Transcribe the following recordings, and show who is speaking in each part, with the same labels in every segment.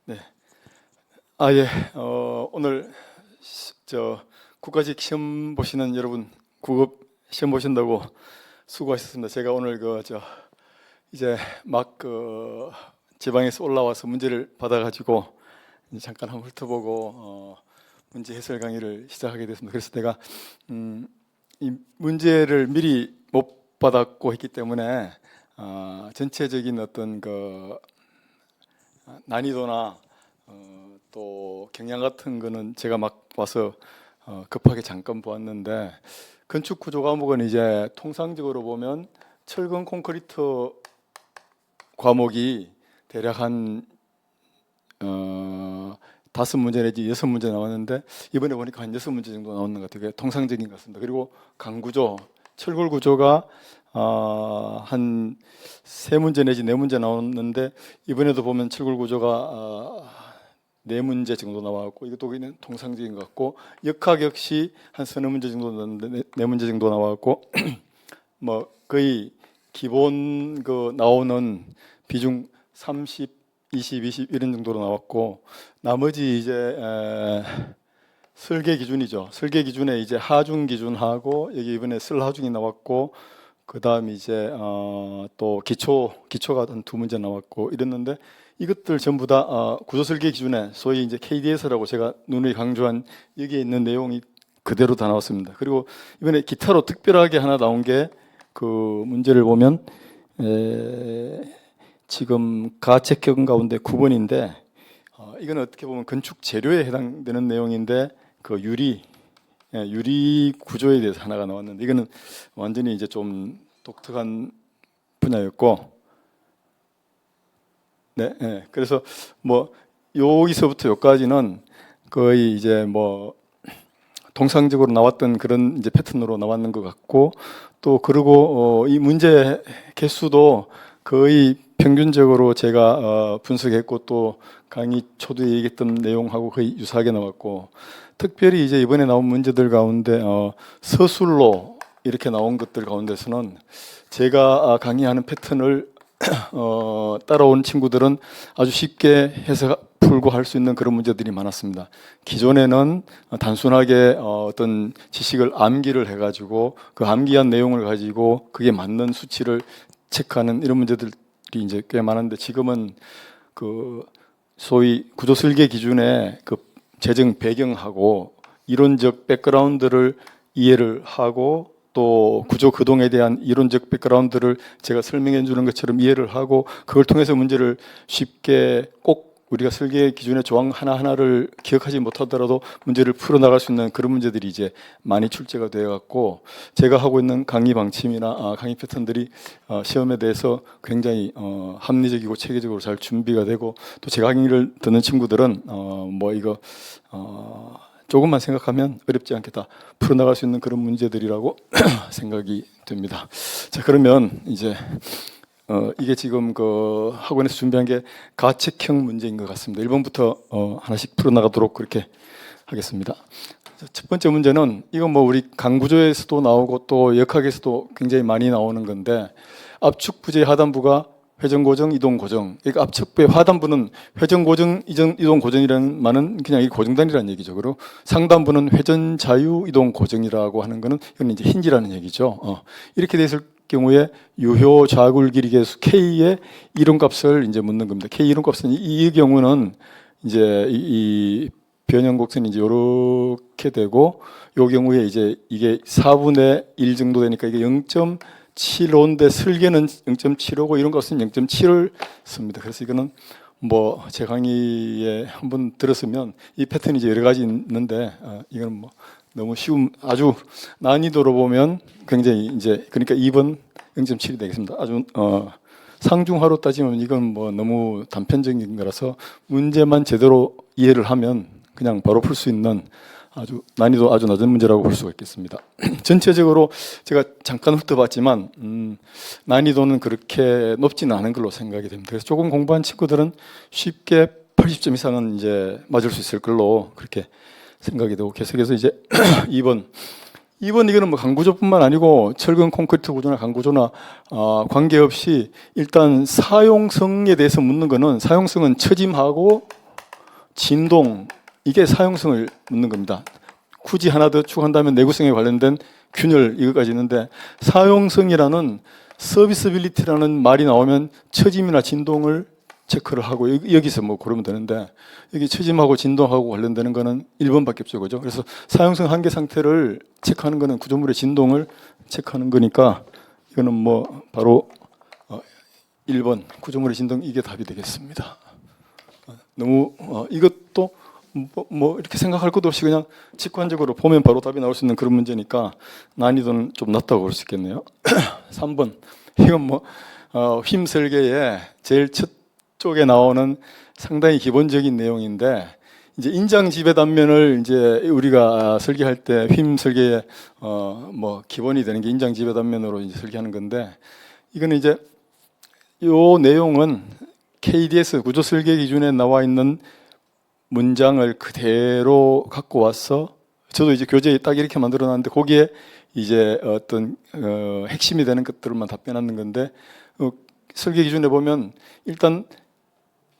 Speaker 1: 네. 예. 오늘 국가직 시험 보시는 여러분, 구급 시험 보신다고 수고하셨습니다. 제가 오늘 이제 막 지방에서 올라와서 문제를 받아가지고 이제 잠깐 한번 훑어보고 문제 해설 강의를 시작하게 됐습니다. 그래서 내가 이 문제를 미리 못 받았고 했기 때문에 전체적인 어떤 난이도나 또 경향 같은 거는 제가 막 와서 급하게 잠깐 보았는데, 건축 구조 과목은 이제 통상적으로 보면 철근 콘크리트 과목이 대략 한 5문제 내지 6문제 나왔는데, 이번에 보니까 한 6문제 정도 나오는 것 같아요. 그게 통상적인 것 같습니다. 그리고 강구조, 철골 구조가 한 3문제 내지 4문제 나왔는데, 이번에도 보면 철골 구조가 4문제 정도 나왔고, 이것도 그냥 통상적인 것 같고, 역학 역시 한 서너 문제 정도 나왔는데 4문제 정도 나왔고 뭐 거의 기본 나오는 비중 30, 20, 20 이런 정도로 나왔고, 나머지 이제 설계 기준이죠. 설계 기준에 이제 하중 기준하고, 여기 이번에 설하중이 나왔고, 그 다음 이제 또 기초가 한 2문제 나왔고 이랬는데, 이것들 전부 다 구조 설계 기준에 소위 이제 KDS라고 제가 누누이 강조한 여기에 있는 내용이 그대로 다 나왔습니다. 그리고 이번에 기타로 특별하게 하나 나온 게, 그 문제를 보면 지금 가책형 가운데 9번인데, 이건 어떻게 보면 건축 재료에 해당되는 내용인데, 그 유리 구조에 대해서 하나가 나왔는데, 이거는 완전히 이제 좀 독특한 분야였고, 그래서 뭐 여기서부터 여기까지는 거의 이제 뭐 통상적으로 나왔던 그런 이제 패턴으로 나왔는 것 같고, 또 그리고 이 문제 개수도 거의 평균적으로 제가 분석했고, 또 강의 초두에 얘기했던 내용하고 거의 유사하게 나왔고, 특별히 이제 이번에 나온 문제들 가운데 서술로 이렇게 나온 것들 가운데서는 제가 강의하는 패턴을 따라온 친구들은 아주 쉽게 해서 풀고 할 수 있는 그런 문제들이 많았습니다. 기존에는 단순하게 어떤 지식을 암기를 해가지고 그 암기한 내용을 가지고 그게 맞는 수치를 체크하는 이런 문제들이 이제 꽤 많은데, 지금은 그 소위 구조 설계 기준의 그 재정 배경하고 이론적 백그라운드를 이해를 하고, 또 구조 구동에 대한 이론적 백그라운드를 제가 설명해 주는 것처럼 이해를 하고, 그걸 통해서 문제를 쉽게, 꼭 우리가 설계 기준의 조항 하나하나를 기억하지 못하더라도 문제를 풀어나갈 수 있는 그런 문제들이 이제 많이 출제가 되어 갖고, 제가 하고 있는 강의 방침이나 강의 패턴들이 시험에 대해서 굉장히 합리적이고 체계적으로 잘 준비가 되고, 또 제 강의를 듣는 친구들은 뭐 이거 조금만 생각하면 어렵지 않게 다 풀어나갈 수 있는 그런 문제들이라고 생각이 됩니다. 자, 그러면 이제 이게 지금 그 학원에서 준비한 게 가책형 문제인 것 같습니다. 1번부터 하나씩 풀어나가도록 그렇게 하겠습니다. 첫 번째 문제는, 이건 뭐 우리 강구조에서도 나오고 또 역학에서도 굉장히 많이 나오는 건데, 압축 부재 하단부가 회전 고정, 이동 고정. 그러니까 압축부의 하단부는 회전 고정, 이동 고정이라는 말은 그냥 이 고정단이라는 얘기죠. 그리고 상단부는 회전 자유, 이동 고정이라고 하는 거는 이건 이제 힌지라는 얘기죠. 이렇게 돼 있을 경우에 유효 좌굴 길이 계수 K의 이론값을 이제 묻는 겁니다. K 이론값은 이 경우는 이제 이 변형 곡선이 이제 이렇게 되고, 이 경우에 이제 이게 4분의 1 정도 되니까 이게 0.75인데 설계는 0.75고 이런 것은 0.7을 씁니다. 그래서 이거는 뭐 제 강의에 한번 들었으면 이 패턴이 이제 여러 가지 있는데, 이거는 뭐 너무 쉬운, 아주 난이도로 보면 굉장히 이제, 그러니까 2번 0.7이 되겠습니다. 아주 상중하로 따지면 이건 뭐 너무 단편적인 거라서 문제만 제대로 이해를 하면 그냥 바로 풀 수 있는 아주 난이도 아주 낮은 문제라고 볼 수가 있겠습니다. 전체적으로 제가 잠깐 훑어봤지만 난이도는 그렇게 높지는 않은 걸로 생각이 됩니다. 그래서 조금 공부한 친구들은 쉽게 80점 이상은 이제 맞을 수 있을 걸로 그렇게 생각이 되고, 계속해서 이제 2번 이거는 뭐 강구조뿐만 아니고 철근 콘크리트 구조나 강구조나 관계없이 일단 사용성에 대해서 묻는 거는, 사용성은 처짐하고 진동, 이게 사용성을 묻는 겁니다. 굳이 하나 더 추가한다면 내구성에 관련된 균열 이것까지 있는데, 사용성이라는 서비스빌리티라는 말이 나오면 처짐이나 진동을 체크를 하고 여기서 뭐 고르면 되는데, 여기 처짐하고 진동하고 관련되는 거는 1번밖에 없죠, 그죠? 그래서 사용성 한계 상태를 체크하는 거는 구조물의 진동을 체크하는 거니까 이거는 뭐 바로 1번 구조물의 진동, 이게 답이 되겠습니다. 너무 이것도 뭐 이렇게 생각할 것도 없이 그냥 직관적으로 보면 바로 답이 나올 수 있는 그런 문제니까 난이도는 좀 낮다고 볼 수 있겠네요. 3번, 이건 뭐 휨 설계의 제일 첫 쪽에 나오는 상당히 기본적인 내용인데, 이제 인장 지배 단면을 이제 우리가 설계할 때 휨 설계의 뭐 기본이 되는 게 인장 지배 단면으로 이제 설계하는 건데, 이거는 이제 요 내용은 KDS 구조 설계 기준에 나와 있는 문장을 그대로 갖고 와서, 저도 이제 교재에 딱 이렇게 만들어 놨는데 거기에 이제 어떤 핵심이 되는 것들만 답변하는 건데, 설계 기준에 보면 일단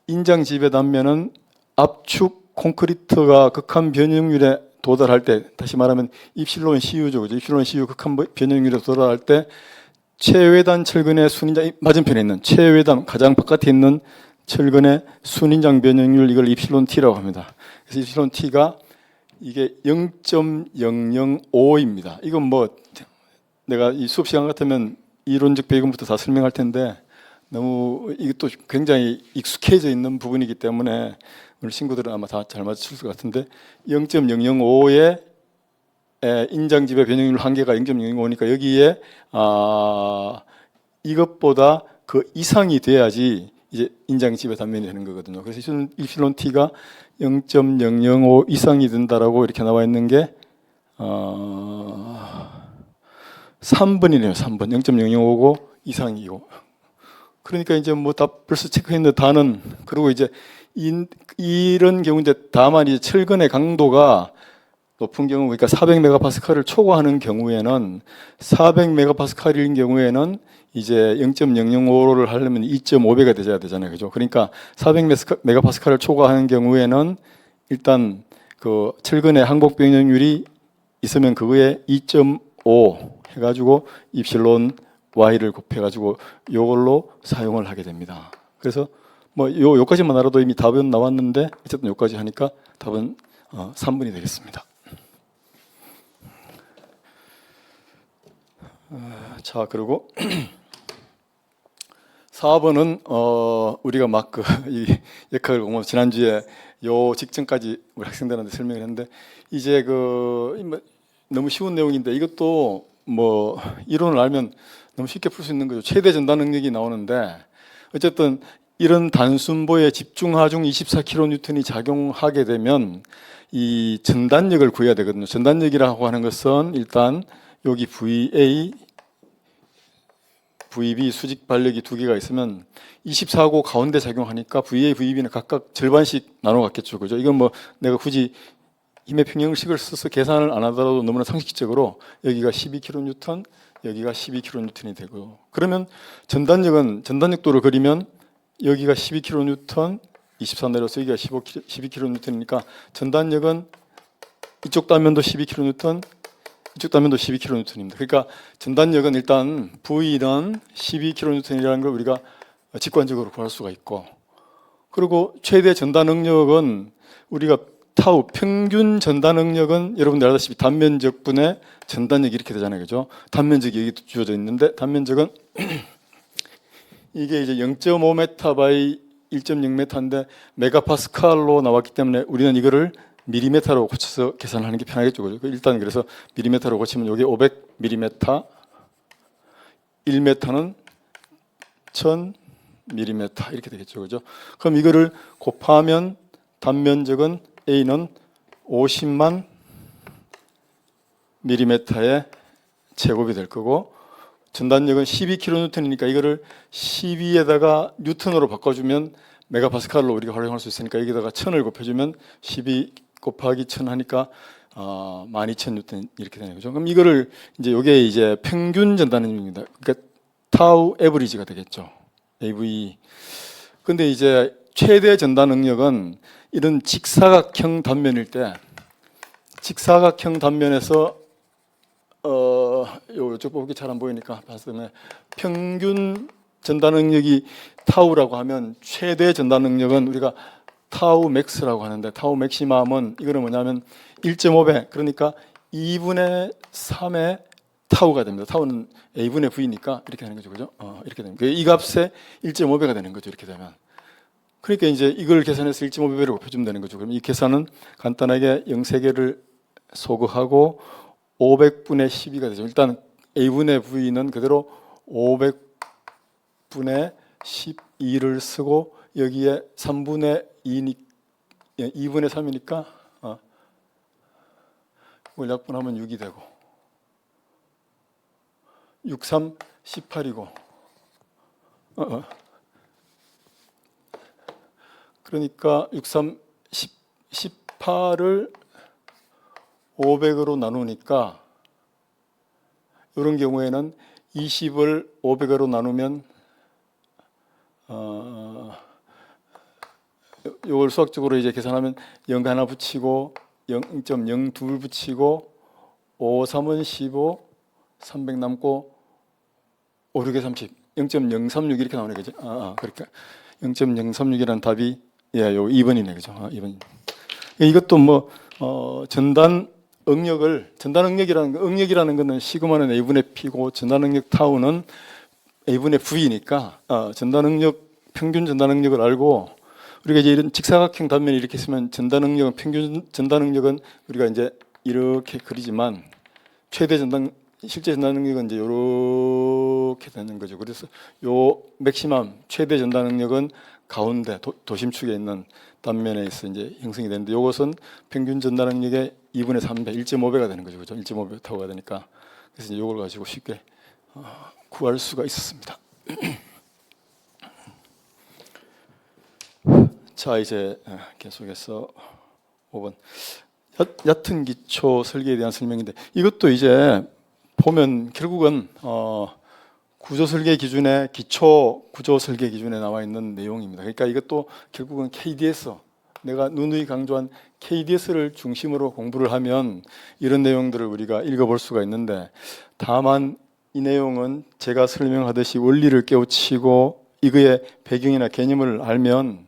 Speaker 1: 인장 지배 단면은 압축 콘크리트가 극한 변형률에 도달할 때, 다시 말하면 입실론 CU죠, 그죠? 입실론 CU 극한 변형률에 도달할 때 최외단 철근의 순인장, 맞은편에 있는 최외단 가장 바깥에 있는 철근의 순인장 변형률, 이걸 입실론 T라고 합니다. 그래서 입실론 T가 이게 0.005입니다. 이건 뭐 내가 이 수업 시간 같으면 이론적 배경부터 다 설명할 텐데, 너무 이것도 굉장히 익숙해져 있는 부분이기 때문에 우리 친구들은 아마 다 잘 맞출 것 같은데, 0.005의 인장 지배 변형률 한계가 0.005니까 여기에 이것보다 그 이상이 돼야지 이제 인장 지배 단면이 되는 거거든요. 그래서 입실론 T가 0.005 이상이 된다라고 이렇게 나와 있는 게 3번이네요. 3번 0.005고 이상이고. 그러니까 이제 뭐 다 벌써 체크했는데 다는, 그리고 이제 이런 경우 이제 다만 이제 철근의 강도가 높은 경우, 그러니까 400메가파스칼을 초과하는 경우에는, 400메가파스칼인 경우에는 이제 0.005를 하려면 2.5배가 되어야 되잖아요, 그죠? 그러니까 400메가파스칼을 초과하는 경우에는 일단 그 철근의 항복 변형률이 있으면 그거에 2.5 해가지고 입실론 Y를 곱해가지고 요걸로 사용을 하게 됩니다. 그래서 뭐 요까지만 알아도 이미 답은 나왔는데, 어쨌든 요까지 하니까 답은 3번이 되겠습니다. 자, 그리고 4번은 우리가 막 이 역학을 공부 지난주에 요 직전까지 우리 학생들한테 설명을 했는데, 이제 너무 쉬운 내용인데, 이것도 뭐 이론을 알면 너무 쉽게 풀 수 있는 거죠. 최대 전달 능력이 나오는데, 어쨌든 이런 단순보에 집중하중 24kN이 작용하게 되면 이 전단력을 구해야 되거든요. 전단력이라고 하는 것은 일단 여기 VA, VB 수직 발력이 두 개가 있으면 24고 가운데 작용하니까 VA, VB는 각각 절반씩 나눠 갖겠죠, 그죠? 이건 뭐 내가 굳이 힘의 평형식을 써서 계산을 안 하더라도 너무나 상식적으로 여기가 12kN, 여기가 12kN이 되고요. 그러면 전단력도를 그리면 여기가 12kN, 24 내려서 여기가 12kN이니까 전단력은 이쪽 단면도 12kN, 이쪽 단면도 12kN입니다. 그러니까 전단력은 일단 V는 12kN이라는 걸 우리가 직관적으로 구할 수가 있고, 그리고 최대 전단 능력은 우리가 타우 평균 전단 능력은 여러분들 알다시피 단면적 분의 전단력이 이렇게 되잖아요, 그죠? 단면적이 여기 주어져 있는데, 단면적은 이게 이제 0.5m 바이 1.0m인데 메가파스칼로 나왔기 때문에 우리는 이거를 밀리미터로 고쳐서 계산하는 게 편하겠죠, 그죠? 일단 그래서 밀리미터로 고치면 여기 500mm, 1m는 1000mm 이렇게 되겠죠, 그죠? 그럼 이거를 곱하면 단면적은 A는 50만 밀리미터의 제곱이 될 거고, 전단력은 12kN이니까 이거를 12에다가 뉴턴으로 바꿔주면 메가파스칼로 우리가 활용할 수 있으니까 여기다가 1000을 곱해주면 12 곱하기 1000 하니까 12,000뉴턴 이렇게 되는 거죠. 그럼 이거를 이제 요게 이제 평균 전단능력입니다. 그러니까 타우 에버리지가 되겠죠. AV. 근데 이제 최대 전단 능력은 이런 직사각형 단면일 때, 직사각형 단면에서 요쪽 보기 잘 안 보이니까 봤을 때 평균 전달 능력이 타우라고 하면 최대 전달 능력은 우리가 타우 맥스라고 하는데, 타우 맥시멈은 이거는 뭐냐면 1.5배, 그러니까 2분의 3의 타우가 됩니다. 타우는 a분의 v니까 이렇게 되는 거죠, 그죠? 이렇게 됩니다. 이 값에 1.5배가 되는 거죠, 이렇게 되면. 그러니까 이제 이걸 계산해서 1.5배를 곱해주면 되는 거죠. 그럼 이 계산은 간단하게 0세개를 소거하고 500분의 12가 되죠. 일단 a분의 v는 그대로 500분의 12를 쓰고 여기에 3분의 2니 2분의 3이니까 이걸 약분하면 6이 되고 6, 3, 18이고 그러니까 6, 3, 18을 500으로 나누니까 이런 경우에는 20을 500으로 나누면 이걸 수학적으로 이제 계산하면 0 하나 붙이고 0.02 붙이고 5, 3은 15, 300 남고 5, 6에 30, 0.036 이렇게 나오네, 그죠? 그러니까 0.036이라는 답이 요 2번이네, 그죠? 2번. 이것도 뭐 전단 응력이라는 것은 시그마는 a분의 p고 전단 응력 타우는 a분의 v니까 전단 응력 평균 전단 응력을 알고 우리가 이제 이런 직사각형 단면이 이렇게 있으면 전단 응력은 평균 전단 응력은 우리가 이제 이렇게 그리지만 실제 전단 능력은 이제 이렇게 되는 거죠. 그래서 요 맥시멈 최대 전단 능력은 가운데 도심축에 있는 단면에서 이제 형성이 되는데 이것은 평균 전단 능력의 2분의 3배, 1.5배가 되는 거죠. 그죠? 1.5배 타고가 되니까. 그래서 이제 이걸 가지고 쉽게 구할 수가 있었습니다. 자, 이제 계속해서 5번 얕은 기초 설계에 대한 설명인데 이것도 이제 보면 결국은 구조 설계 기준에 기초 구조 설계 기준에 나와 있는 내용입니다. 그러니까 이것도 결국은 KDS, 내가 누누이 강조한 KDS를 중심으로 공부를 하면 이런 내용들을 우리가 읽어볼 수가 있는데, 다만 이 내용은 제가 설명하듯이 원리를 깨우치고 이거의 배경이나 개념을 알면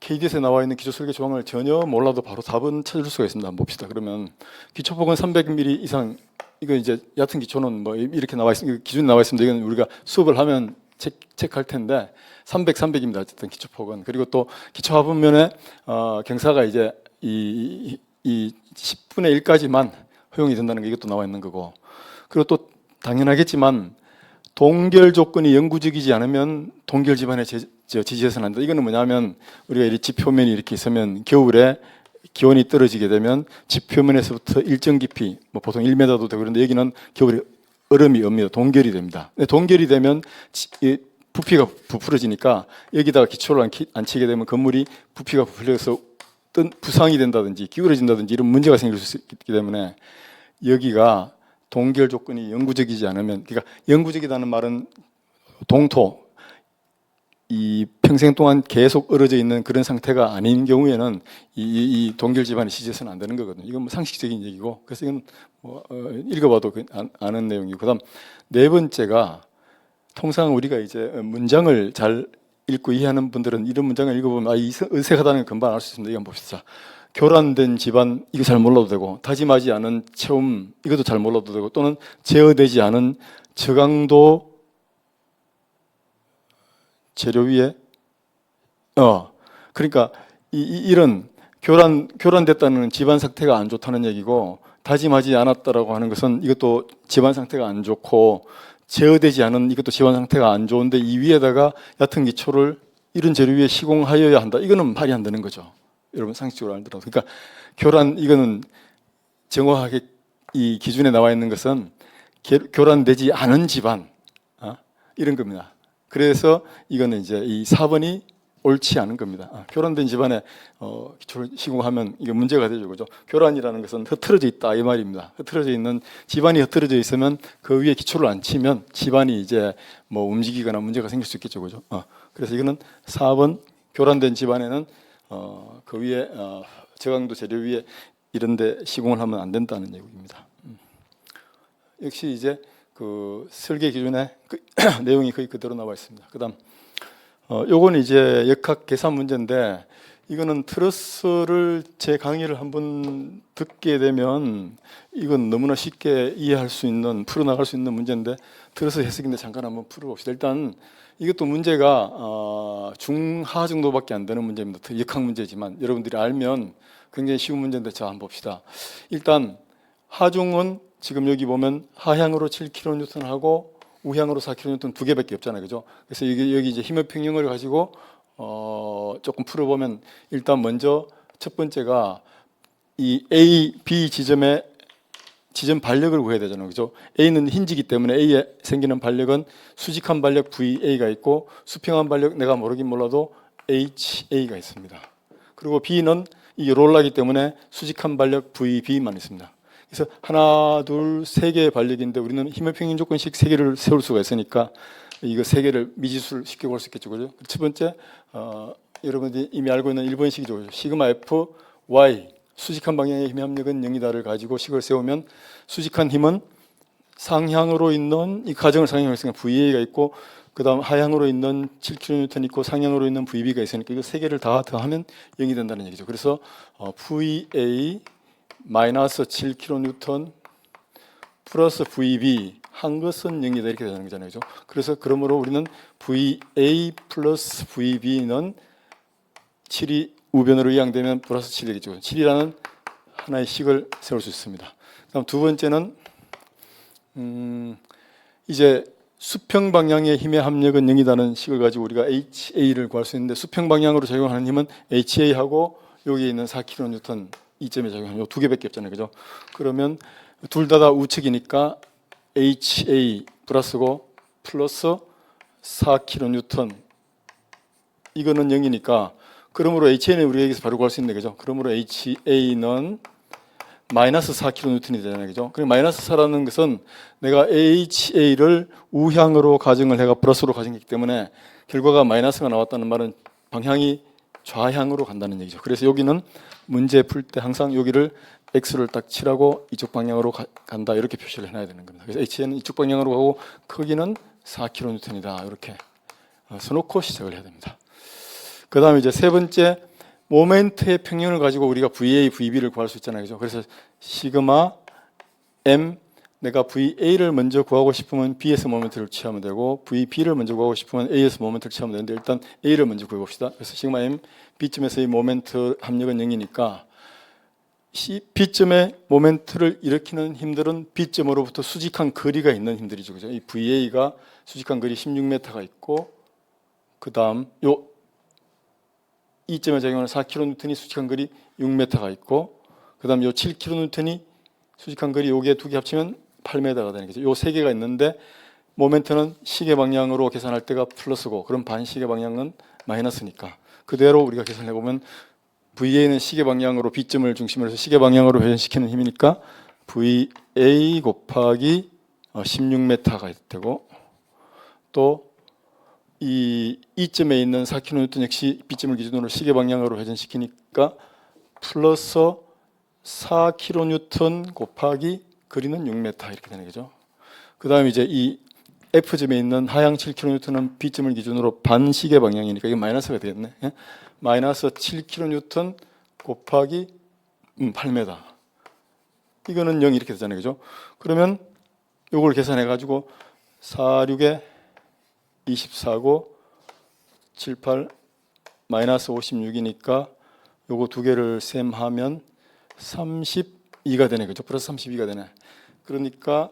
Speaker 1: KDS에 나와 있는 기초 설계 조항을 전혀 몰라도 바로 답은 찾을 수가 있습니다. 한번 봅시다. 그러면 기초폭은 300mm 이상, 이거 이제 얕은 기초는 뭐 이렇게 나와 있습니다. 기준이 나와 있습니다. 이건 우리가 수업을 하면 체크할 텐데 300입니다. 어쨌든 기초폭은. 그리고 또 기초하분면에 경사가 이제 이 10분의 1까지만 허용이 된다는 게 이것도 나와 있는 거고, 그리고 또 당연하겠지만 동결 조건이 영구적이지 않으면 동결 집안에 지지해서는 안 된다. 이거는 뭐냐면 우리가 이 집 표면이 이렇게 있으면 겨울에 기온이 떨어지게 되면 집 표면에서부터 일정 깊이, 뭐 보통 1m도 되고 그런데 여기는 겨울에 얼음이 옵니다. 동결이 됩니다. 동결이 되면 부피가 부풀어지니까 여기다가 기초를 안 치게 되면 건물이 부피가 부풀려서 어떤 부상이 된다든지 기울어진다든지 이런 문제가 생길 수 있기 때문에 여기가 동결 조건이 영구적이지 않으면, 그러니까 영구적이라는 말은 동토, 이 평생 동안 계속 얼어져 있는 그런 상태가 아닌 경우에는 이 동결 집안이 시제해서는 안 되는 거거든요. 이건 뭐 상식적인 얘기고, 그래서 이건 뭐 읽어봐도 아는 내용이고, 그다음 네 번째가 통상 우리가 이제 문장을 잘 읽고 이해하는 분들은 이런 문장을 읽어보면 이 어색하다는 걸 금방 알 수 있습니다. 이거 한번 봅시다. 교란된 집안, 이거 잘 몰라도 되고, 다짐하지 않은 체험, 이것도 잘 몰라도 되고, 또는 제어되지 않은 저강도 재료 위에 그러니까 이런 교란됐다는 집안 상태가 안 좋다는 얘기고, 다짐하지 않았다라고 하는 것은 이것도 집안 상태가 안 좋고, 제어되지 않은 이것도 집안 상태가 안 좋은데 이 위에다가 얕은 기초를 이런 재료 위에 시공하여야 한다. 이거는 말이 안 되는 거죠. 여러분 상식적으로 알더라도. 그러니까 교란, 정확하게 이 기준에 나와 있는 것은 교란되지 않은 집안, 이런 겁니다. 그래서 이거는 이제 이 4번이 옳지 않은 겁니다. 교란된 집안에 기초를 시공하면 이게 문제가 되죠, 그죠? 교란이라는 것은 흐트러져 있다 이 말입니다. 흐트러져 있는 집안이 흐트러져 있으면 그 위에 기초를 안 치면 집안이 이제 뭐 움직이거나 문제가 생길 수 있겠죠, 그죠? 그래서 이거는 4번 교란된 집안에는 그 위에 저강도 재료 위에 이런데 시공을 하면 안 된다는 얘기입니다. 역시 이제 그 설계 기준에 그 내용이 거의 그대로 나와 있습니다. 그다음 요건 이제 역학 계산 문제인데 이거는 트러스를 제 강의를 한번 듣게 되면 이건 너무나 쉽게 이해할 수 있는 풀어나갈 수 있는 문제인데 트러스 해석인데 잠깐 한번 풀어봅시다. 일단 이것도 문제가 중하 정도밖에 안 되는 문제입니다. 역학 문제지만 여러분들이 알면 굉장히 쉬운 문제인데 자 한번 봅시다. 일단 하중은 지금 여기 보면 하향으로 7kN하고 우향으로 4kN 두 개밖에 없잖아요, 그죠? 그래서 여기 이제 힘의 평형을 가지고 조금 풀어보면 일단 먼저 첫 번째가 이 A, B 지점의 지점 발력을 구해야 되잖아요, 그죠? A는 힌지기 때문에 A에 생기는 발력은 수직한 발력 VA가 있고 수평한 발력 내가 모르긴 몰라도 HA가 있습니다. 그리고 B는 이 롤러이기 때문에 수직한 발력 VB만 있습니다. 그래서 하나, 둘, 세 개의 발력인데 우리는 힘의 평균 조건식 세 개를 세울 수가 있으니까 이거 세 개를 미지수를 쉽게 볼 수 있겠죠, 그죠? 첫 번째, 여러분들이 이미 알고 있는 1번식이죠. 시그마 F, Y, 수직한 방향의 힘의 합력은 0이다를 가지고 식을 세우면 수직한 힘은 상향으로 있는 이 가정을 상향으로 했으니까 VA가 있고 그다음 하향으로 있는 7kN 있고 상향으로 있는 VB가 있으니까 이거 세 개를 다 더하면 0이 된다는 얘기죠. 그래서 VA 마이너스 7kN 플러스 VB 한 것은 0이다 이렇게 되는 거잖아요, 그죠? 그래서 그러므로 우리는 VA 플러스 VB는 7이 우변으로 이항되면 플러스 7이 되겠죠. 7이라는 하나의 식을 세울 수 있습니다. 그다음 두 번째는 이제 수평 방향의 힘의 합력은 0이라는 식을 가지고 우리가 HA를 구할 수 있는데 수평 방향으로 작용하는 힘은 HA하고 여기에 있는 4kN 이점에 작용하는 요 두 개밖에 없잖아요, 그죠? 그러면 둘 다 우측이니까 HA 플러스고 플러스 4kN 이거는 0이니까 그러므로 HA는 우리가 여기서 바로 구할 수 있는데, 그죠? 그러므로 HA는 마이너스 4kN이 되잖아요, 그죠? 그리고 마이너스 4라는 것은 내가 HA를 우향으로 가정을 해가 플러스로 가정했기 때문에 결과가 마이너스가 나왔다는 말은 방향이 좌향으로 간다는 얘기죠. 그래서 여기는 문제 풀 때 항상 여기를 X를 딱 칠하고 이쪽 방향으로 간다 이렇게 표시를 해놔야 되는 겁니다. 그래서 HA는 이쪽 방향으로 가고 크기는 4kN이다 이렇게 써놓고 시작을 해야 됩니다. 그 다음에 이제 세 번째 모멘트의 평형을 가지고 우리가 VA, VB를 구할 수 있잖아요, 그죠? 그래서 시그마 M 내가 VA를 먼저 구하고 싶으면 B에서 모멘트를 취하면 되고 VB를 먼저 구하고 싶으면 A에서 모멘트를 취하면 되는데 일단 A를 먼저 구해봅시다. 그래서 시그마 M B점에서의 모멘트 합력은 0이니까 B점의 모멘트를 일으키는 힘들은 B점으로부터 수직한 거리가 있는 힘들이죠, 그죠? 이 VA가 수직한 거리 16m가 있고 그 다음 요 이점에 작용하는 4kN이 수직한 거리 6m가 있고 그 다음 요 7kN이 수직한 거리 요게 두 개 합치면 8m가 되는 거죠. 요 세 개가 있는데 모멘트는 시계 방향으로 계산할 때가 플러스고 그럼 반시계 방향은 마이너스니까 그대로 우리가 계산해 보면 VA는 시계 방향으로 B점을 중심으로 해서 시계 방향으로 회전시키는 힘이니까 VA 곱하기 16m가 되고 또 이점에 있는 4kN 역시 B점을 기준으로 시계 방향으로 회전시키니까 플러스 4kN 곱하기 거리는 6m 이렇게 되는 거죠. 그 다음에 이제 이 F점에 있는 하향 7kN은 B점을 기준으로 반시계 방향이니까 이게 마이너스가 되겠네. 예? 마이너스 7kN 곱하기 8m. 이거는 0 이렇게 되잖아요, 그죠? 그러면 이걸 계산해 가지고 4, 6에 24고 7, 8 마이너스 56이니까 요거 두 개를 셈하면 32가 되네, 그죠? 플러스 32가 되네. 그러니까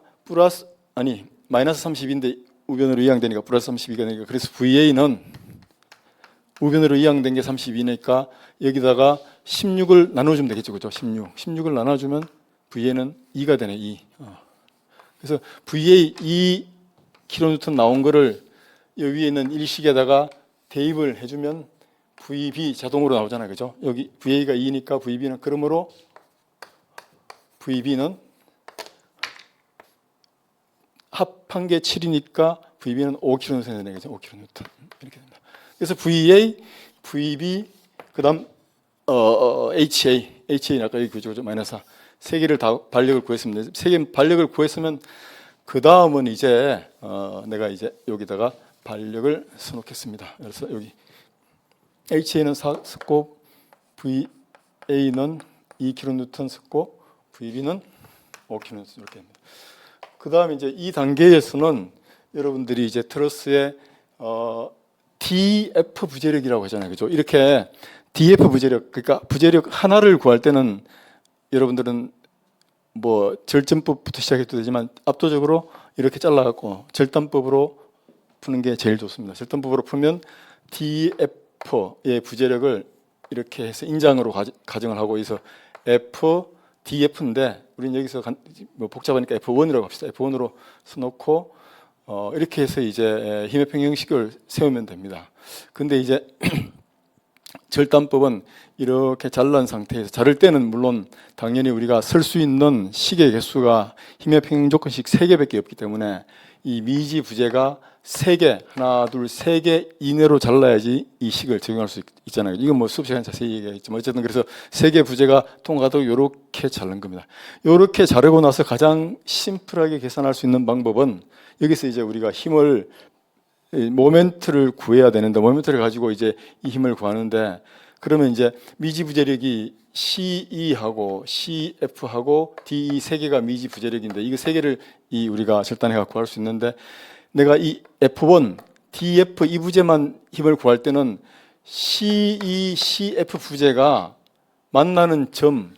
Speaker 1: 마이너스 30인데 우변으로 이항되니까 플러스 32가 되니까 그래서 VA는 우변으로 이항된 게 32니까 여기다가 16을 나눠주면 되겠죠, 그죠? 16을 나눠주면 VA는 2가 되네, 2. 그래서 VA 2kN 나온 거를 여기 위에 있는 일식에다가 대입을 해주면 VB 자동으로 나오잖아요, 그죠? 여기 VA가 2니까 VB는 그러므로 VB는 합한 게 7이니까 VB는 5kN 되는 거죠, 5kN 이렇게 됩니다. 그래서 VA, VB 그다음 HA는 아까 여기 그죠 마이너스 4. 세 개를 다 반력을 구했습니다. 세 개 반력을 구했으면 그 다음은 이제 내가 이제 여기다가 반력을 써놓겠습니다. 그래서 여기 HA는 4 썼고 VA는 2kN 썼고 VB는 5kN 이렇게 합니다. 그 다음에 이제 이 단계에서는 여러분들이 이제 트러스의 DF 부재력이라고 하잖아요, 그죠? 이렇게 DF 부재력, 그러니까 부재력 하나를 구할 때는 여러분들은 뭐 절전법부터 시작해도 되지만 압도적으로 이렇게 잘라갖고 절단법으로 푸는 게 제일 좋습니다. 절단법으로 풀면 DF의 부재력을 이렇게 해서 인장으로 가정을 하고 있어 F, DF인데 우리는 여기서 뭐 복잡하니까 F1이라고 합시다. F1으로 써놓고 이렇게 해서 이제 힘의 평형식을 세우면 됩니다. 근데 이제 절단법은 이렇게 잘란 상태에서 자를 때는 물론 당연히 우리가 쓸 수 있는 식의 개수가 힘의 평형 조건식 3개밖에 없기 때문에 이 미지 부재가 3개, 하나, 둘, 3개 이내로 잘라야지 이 식을 적용할 수 있잖아요. 이건 뭐 수업 시간에 자세히 얘기했지만 어쨌든 그래서 3개 부재가 통과하도록 이렇게 자른 겁니다. 이렇게 자르고 나서 가장 심플하게 계산할 수 있는 방법은 여기서 이제 우리가 힘을 모멘트를 구해야 되는데 모멘트를 가지고 이제 이 힘을 구하는데 그러면 이제 미지 부재력이 CE하고 CF하고 DE 세 개가 미지 부재력인데 이거 세 개를 우리가 절단해 갖고 구할 수 있는데 내가 이 F1, DF 이 부재만 힘을 구할 때는 CE, CF 부재가 만나는 점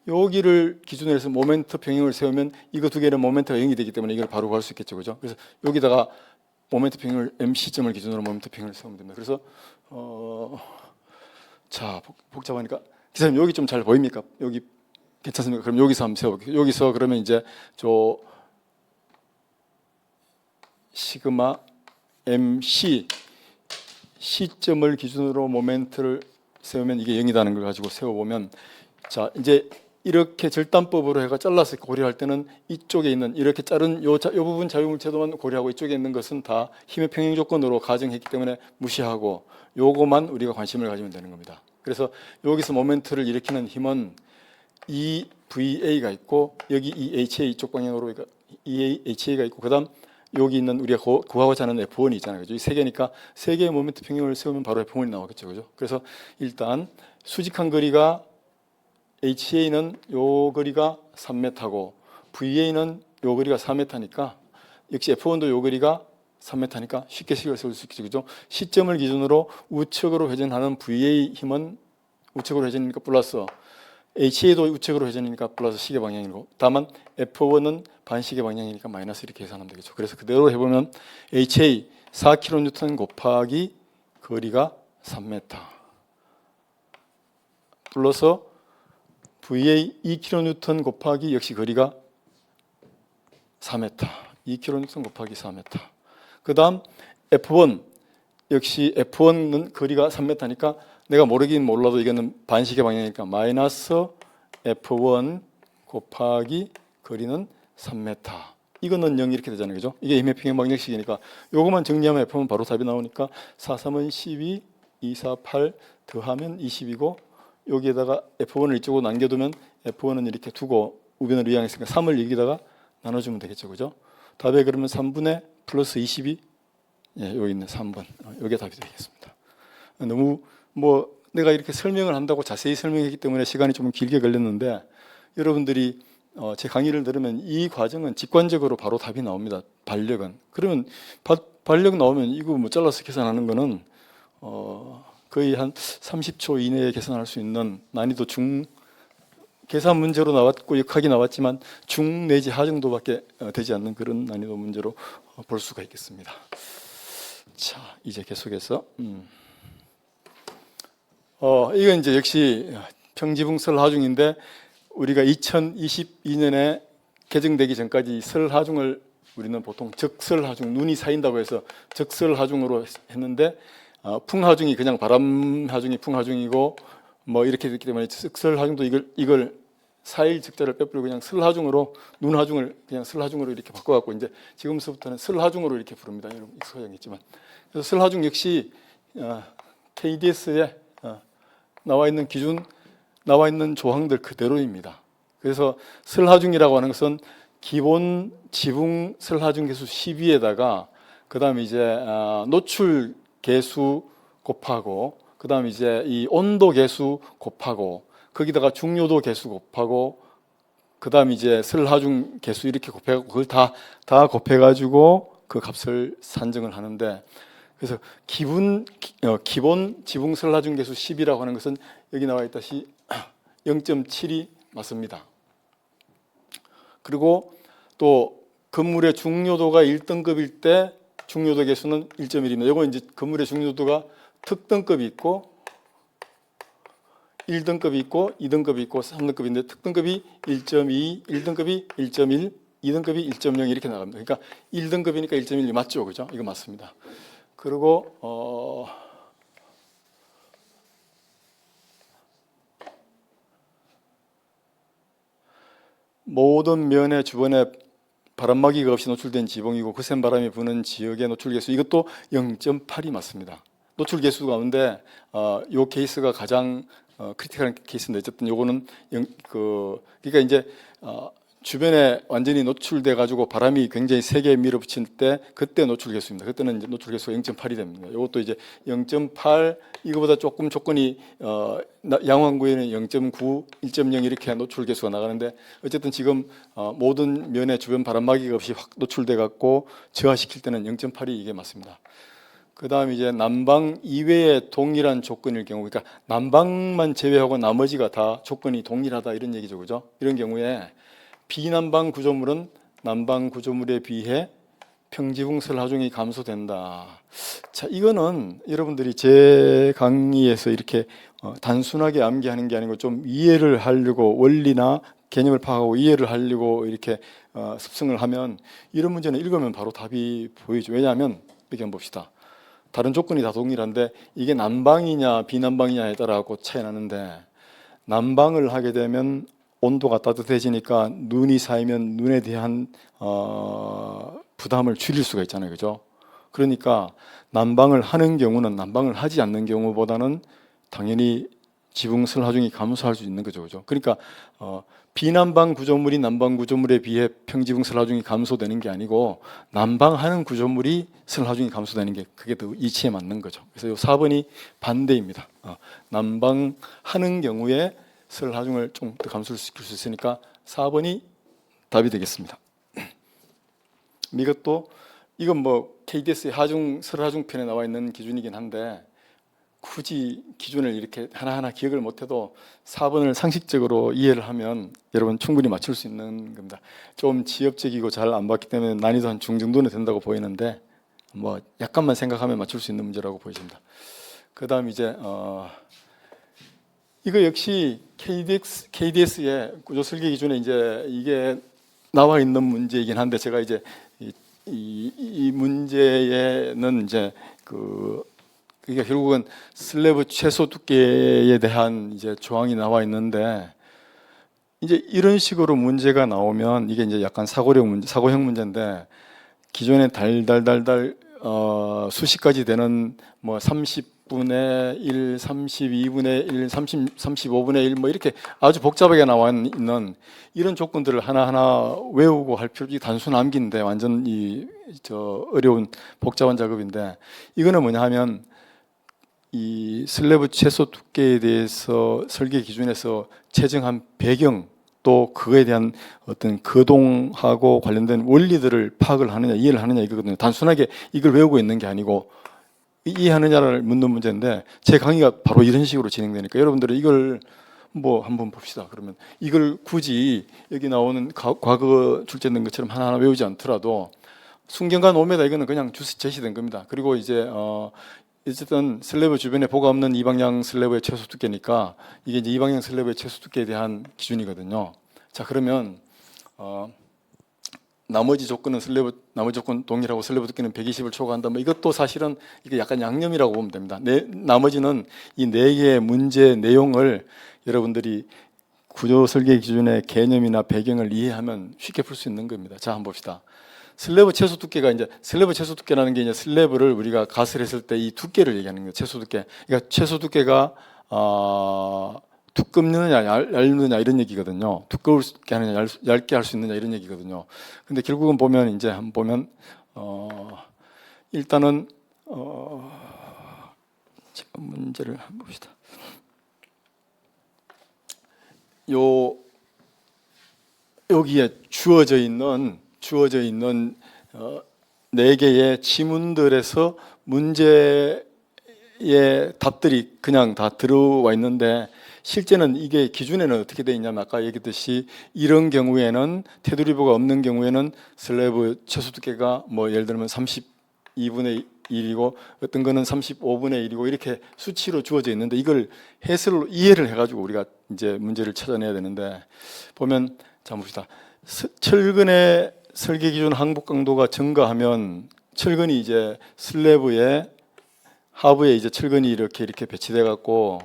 Speaker 1: 여기를 기준으로 해서 모멘트 평형을 세우면 이거 두 개는 모멘트가 0이 되기 때문에 이걸 바로 구할 수 있겠죠, 그죠? 그래서 여기다가 모멘트 평형을 MC점을 기준으로 모멘트 평형을 세우면 됩니다. 그래서 자 복잡하니까 기사님 여기 좀 잘 보입니까? 여기 괜찮습니까? 그럼 여기서 한번 세워볼게요. 여기서 그러면 이제 저 시그마 MC C점을 기준으로 모멘트를 세우면 이게 0이라는 걸 가지고 세워보면 자 이제 이렇게 절단법으로 해가 잘라서 고려할 때는 이쪽에 있는 이렇게 자른 요 부분 자유물체도만 고려하고 이쪽에 있는 것은 다 힘의 평형 조건으로 가정했기 때문에 무시하고 요거만 우리가 관심을 가지면 되는 겁니다. 그래서 여기서 모멘트를 일으키는 힘은 이 VA가 있고 여기 이 HA 이쪽 방향으로 이 HA가 있고 그다음 여기 있는 우리가 구하고자 하는 F1이 있잖아요. 그죠? 이 세 개니까 세 개의 모멘트 평형을 세우면 바로 F1이 나오겠죠. 그죠? 그래서 일단 수직한 거리가 HA는 요 거리가 3m고 VA는 요 거리가 4m니까 역시 F1도 요 거리가 3m니까 쉽게 식을 세울 수 있겠죠. 그죠? 시점을 기준으로 우측으로 회전하는 VA 힘은 우측으로 회전이니까 플러스 HA도 우측으로 회전이니까 플러스 시계 방향이고 다만 F1은 반시계 방향이니까 마이너스 이렇게 계산하면 되겠죠. 그래서 그대로 해보면 HA 4kN 곱하기 거리가 3m 플러스 VA 2kN 곱하기 역시 거리가 4m 2kN 곱하기 4m 그 다음 F1 역시 F1은 거리가 3m니까 내가 모르긴 몰라도 이거는 반시계 방향이니까 마이너스 F1 곱하기 거리는 3m 이거는 0 이렇게 되잖아요. 그죠? 이게 힘의 평형 방정식이니까 요거만 정리하면 F는 바로 답이 나오니까 4, 3은 12, 2, 4, 8 더하면 20이고 여기에다가 F1을 이쪽으로 남겨두면 F1은 이렇게 두고 우변을 이항했으니까 3을 여기다가 나눠주면 되겠죠. 그죠? 답에 그러면 3분의 플러스 22 예, 여기 있는 3번 여기에 답이 되겠습니다. 너무 뭐 내가 이렇게 설명을 한다고 자세히 설명했기 때문에 시간이 좀 길게 걸렸는데 여러분들이 제 강의를 들으면 이 과정은 직관적으로 바로 답이 나옵니다. 반력은. 그러면 반력 나오면 이거 뭐 잘라서 계산하는 거는 거의 한 30초 이내에 계산할 수 있는 난이도 중 계산 문제로 나왔고 역학이 나왔지만 중 내지 하 정도밖에 되지 않는 그런 난이도 문제로 볼 수가 있겠습니다. 자, 이제 계속해서 이건 이제 역시 평지붕 설하중인데 우리가 2022년에 개정되기 전까지 설하중을 우리는 보통 적설하중 눈이 쌓인다고 해서 적설하중으로 했는데 풍하중이 그냥 바람하중이 풍하중이고 뭐 이렇게 됐기 때문에 적설하중도 이걸 사일 적자를 빼버리고 그냥 설하중으로 눈하중을 그냥 설하중으로 이렇게 바꿔갖고 이제 지금서부터는 설하중으로 이렇게 부릅니다. 여러분 익숙하겠지만 그래서 설하중 역시 KDS의 나와 있는 기준, 나와 있는 조항들 그대로입니다. 그래서 설하중이라고 하는 것은 기본 지붕 설하중 계수 12에다가 그 다음에 이제 노출 계수 곱하고 그 다음에 이제 이 온도 계수 곱하고 거기다가 중요도 계수 곱하고 그 다음에 이제 설하중 계수 이렇게 곱해가지고 그걸 다 곱해가지고 그 값을 산정을 하는데, 그래서 기본 지붕 설하중 계수 10이라고 하는 것은 여기 나와 있다시 0.7이 맞습니다. 그리고 또 건물의 중요도가 1등급일 때 중요도 계수는 1.1입니다. 이거 이제 건물의 중요도가 특등급이 있고 1등급이 있고 2등급이 있고 3등급인데 특등급이 1.2, 1등급이 1.1, 2등급이 1.0 이렇게 나갑니다. 그러니까 1등급이니까 1.1이 맞죠, 그죠? 이거 맞습니다. 그리고 모든 면의 주변에 바람막이가 없이 노출된 지붕이고 거센 바람이 부는 지역의 노출 계수 이것도 0.8이 맞습니다. 노출 계수 가운데 요 케이스가 가장 크리티컬한 케이스인데 어쨌든 요거는 그러니까 이제 주변에 완전히 노출돼 가지고 바람이 굉장히 세게 밀어붙일 때 그때 노출 계수입니다. 그때는 이제 노출 계수가 0.8이 됩니다. 이것도 이제 0.8 이거보다 조금 조건이 양호한구에는 0.9, 1.0 이렇게 노출 계수가 나가는데 어쨌든 지금 모든 면에 주변 바람막이가 없이 확 노출돼 갖고 저하시킬 때는 0.8이 이게 맞습니다. 그 다음에 이제 난방 이외의 동일한 조건일 경우, 그러니까 난방만 제외하고 나머지가 다 조건이 동일하다 이런 얘기죠, 그죠? 이런 경우에 비난방 구조물은 난방 구조물에 비해 평지붕 설하중이 감소된다. 자, 이거는 여러분들이 제 강의에서 이렇게 단순하게 암기하는 게 아니고 좀 이해를 하려고 원리나 개념을 파악하고 이해를 하려고 이렇게 습성을 하면 이런 문제는 읽으면 바로 답이 보이죠. 왜냐하면 이렇게 한번 봅시다. 다른 조건이 다 동일한데 이게 난방이냐 비난방이냐에 따라 차이 나는데, 난방을 하게 되면 온도가 따뜻해지니까 눈이 쌓이면 눈에 대한 부담을 줄일 수가 있잖아요, 그죠? 그러니까 난방을 하는 경우는 난방을 하지 않는 경우보다는 당연히 지붕 설하중이 감소할 수 있는 거죠, 그죠? 그러니까 비난방 구조물이 난방 구조물에 비해 평지붕 설하중이 감소되는 게 아니고 난방하는 구조물이 설하중이 감소되는 게 그게 더 이치에 맞는 거죠. 그래서 이 4번이 반대입니다. 난방하는 경우에 설하중을 좀 더 감소시킬 수 있으니까 4번이 답이 되겠습니다. 이것도 이건 뭐 KDS의 설하중 편에 나와 있는 기준이긴 한데 굳이 기준을 이렇게 하나하나 기억을 못해도 4번을 상식적으로 이해를 하면 여러분 충분히 맞출 수 있는 겁니다. 좀 지엽적이고 잘 안 봤기 때문에 난이도 한 중 정도는 된다고 보이는데 뭐 약간만 생각하면 맞출 수 있는 문제라고 보여집니다. 그 다음 이제 이거 역시 KDS의 구조 설계 기준에 이제 이게 나와 있는 문제이긴 한데 제가 이제 이 문제에는 이제 그러니까 결국은 슬래브 최소 두께에 대한 이제 조항이 나와 있는데 이제 이런 식으로 문제가 나오면 이게 이제 약간 사고형 문제인데 기존에 달달달달 수십 가지 되는 뭐 30분의 1, 32분의 1, 35분의 1 뭐 이렇게 아주 복잡하게 나와 있는 이런 조건들을 하나하나 외우고 할 필요, 이 단순 암기인데 완전 어려운 복잡한 작업인데 이거는 뭐냐 하면 이 슬래브 최소 두께에 대해서 설계 기준에서 채정한 배경 또 그거에 대한 어떤 거동하고 관련된 원리들을 파악을 하느냐 이해를 하느냐 이거거든요. 단순하게 이걸 외우고 있는 게 아니고 이해하느냐를 묻는 문제인데 제 강의가 바로 이런 식으로 진행되니까 여러분들은 이걸 뭐 한번 봅시다. 그러면 이걸 굳이 여기 나오는 과거 출제된 것처럼 하나하나 외우지 않더라도 순경간 5m 이거는 그냥 제시된 겁니다. 그리고 이제 어쨌든 슬래브 주변에 보가 없는 이 방향 슬래브의 최소 두께니까 이게 이제 이 방향 슬래브의 최소 두께에 대한 기준이거든요. 자, 그러면 나머지 조건 동일하고 슬래브 두께는 120을 초과한다. 뭐 이것도 사실은 이게 약간 양념이라고 보면 됩니다. 나머지는 이 네 개의 문제 내용을 여러분들이 구조 설계 기준의 개념이나 배경을 이해하면 쉽게 풀 수 있는 겁니다. 자, 한번 봅시다. 슬래브 최소 두께가 이제 슬래브 최소 두께라는 게 이제 슬래브를 우리가 가설했을 때 이 두께를 얘기하는 거예요. 최소 두께. 그러니까 최소 두께가 두껍느냐 얇느냐 이런 얘기거든요. 두껍게 하느냐 얇게 할 수 있느냐 이런 얘기거든요. 근데 결국은 보면 이제 한번 보면 일단은 제가 문제를 한번 봅시다. 여기에 주어져 있는 네 개의 지문들에서 문제의 답들이 그냥 다 들어와 있는데 실제는 이게 기준에는 어떻게 되어 있냐면 아까 얘기했듯이 이런 경우에는 테두리보가 없는 경우에는 슬래브 최소 두께가 뭐 예를 들면 32분의 1이고 어떤 거는 35분의 1이고 이렇게 수치로 주어져 있는데 이걸 이해를 해가지고 우리가 이제 문제를 찾아내야 되는데 보면 자 봅시다. 철근의 설계 기준 항복 강도가 증가하면 철근이 이제 슬래브에 하부에 이제 철근이 이렇게 배치돼 갖고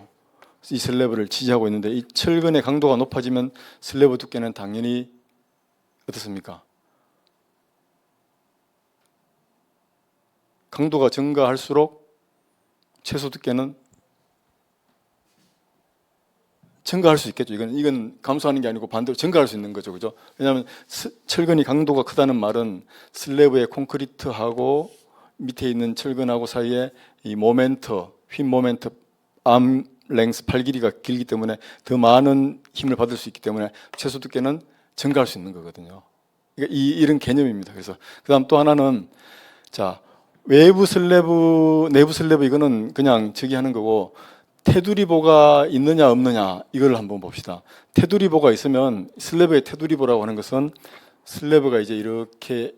Speaker 1: 이 슬래브를 지지하고 있는데 이 철근의 강도가 높아지면 슬래브 두께는 당연히 어떻습니까? 강도가 증가할수록 최소 두께는 증가할 수 있겠죠. 이건 감소하는 게 아니고 반대로 증가할 수 있는 거죠. 그죠? 왜냐하면 철근이 강도가 크다는 말은 슬래브의 콘크리트하고 밑에 있는 철근하고 사이에 이 모멘트, 휨 모멘트, 암 랭스, 팔 길이가 길기 때문에 더 많은 힘을 받을 수 있기 때문에 최소 두께는 증가할 수 있는 거거든요. 그러니까 이런 개념입니다. 그래서 그다음 또 하나는 자 외부 슬래브, 내부 슬래브 이거는 그냥 저기 하는 거고 테두리보가 있느냐 없느냐 이걸 한번 봅시다. 테두리보가 있으면 슬래브의 테두리보라고 하는 것은 슬래브가 이제 이렇게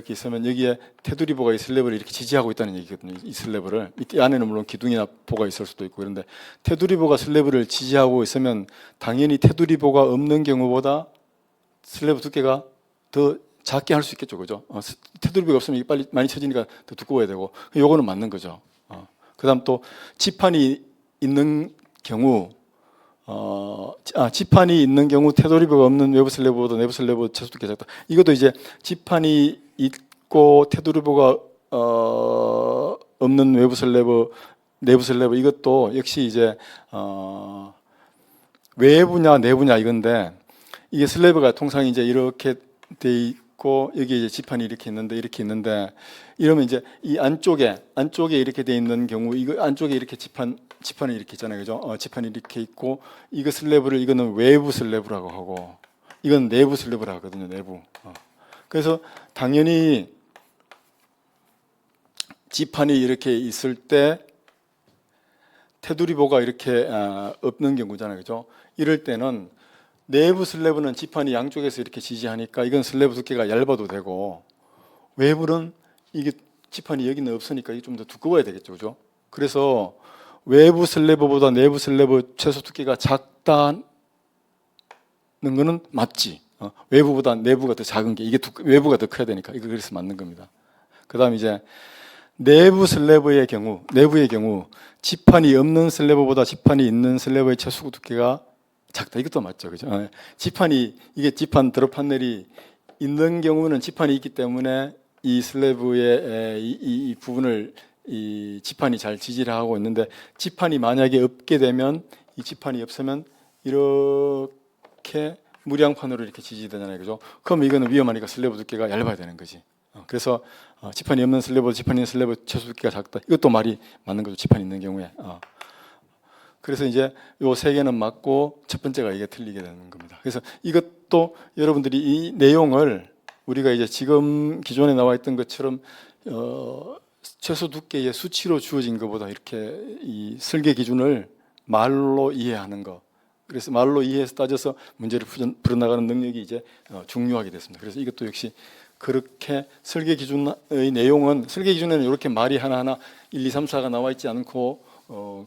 Speaker 1: 있으면 여기에 테두리보가 이 슬래브를 이렇게 지지하고 있다는 얘기거든요. 이 슬래브를 이 안에는 물론 기둥이나 보가 있을 수도 있고 그런데 테두리보가 슬래브를 지지하고 있으면 당연히 테두리보가 없는 경우보다 슬래브 두께가 더 작게 할 수 있겠죠, 그죠? 테두리보가 없으면 이게 빨리 많이 쳐지니까 더 두꺼워야 되고 요거는 맞는 거죠. 그다음 또 지판이 있는 경우 지판이 있는 경우 테두리보가 없는 외부 슬래브보다 내부 슬래브 최소 두께가 작다. 이것도 이제 지판이 있고 테두리보가 없는 외부 슬래브, 내부 슬래브 이것도 역시 이제 외부냐 내부냐 이건데 이게 슬래브가 통상 이제 이렇게 돼 있고 여기 이제 지판이 이렇게 있는데 이러면 이제 이 안쪽에 이렇게 돼 있는 경우 이거 안쪽에 이렇게 지판이 이렇게 있잖아요, 그죠? 지판이 이렇게 있고 이거 슬래브를 이거는 외부 슬래브라고 하고 이건 내부 슬래브라고 하거든요, 내부. 그래서 당연히 지판이 이렇게 있을 때 테두리보가 이렇게 없는 경우잖아요, 그죠? 이럴 때는 내부 슬래브는 지판이 양쪽에서 이렇게 지지하니까 이건 슬래브 두께가 얇아도 되고 외부는 이게 지판이 여기는 없으니까 이게 좀 더 두꺼워야 되겠죠, 그죠? 그래서 외부 슬래브보다 내부 슬래브 최소 두께가 작다는 거는 맞지. 외부보다 내부가 더 작은 게 이게 외부가 더 커야 되니까 이거 그래서 맞는 겁니다. 그다음 이제 내부 슬래브의 경우, 내부의 경우 지판이 없는 슬래브보다 지판이 있는 슬래브의 최소 두께가 작다. 이것도 맞죠, 그죠? 이게 지판 드롭 판넬이 있는 경우는 지판이 있기 때문에 이 슬래브의 이 부분을 이 지판이 잘 지지를 하고 있는데 지판이 만약에 없게 되면 이 지판이 없으면 이렇게 무량판으로 이렇게 지지되잖아요, 그죠? 그럼 이거는 위험하니까 슬래브 두께가 얇아야 되는 거지. 그래서 지판이 없는 슬래브, 지판이 있는 슬래브 최소 두께가 작다. 이것도 말이 맞는 거죠, 지판이 있는 경우에. 그래서 이제 요 세 개는 맞고 첫 번째가 이게 틀리게 되는 겁니다. 그래서 이것도 여러분들이 이 내용을 우리가 이제 지금 기존에 나와 있던 것처럼 최소 두께의 수치로 주어진 것보다 이렇게 이 설계 기준을 말로 이해하는 거. 그래서 말로 이해해서 따져서 문제를 풀어나가는 능력이 이제 중요하게 됐습니다. 그래서 이것도 역시 그렇게 설계 기준의 내용은 설계 기준에는 이렇게 말이 하나하나 1, 2, 3, 4가 나와 있지 않고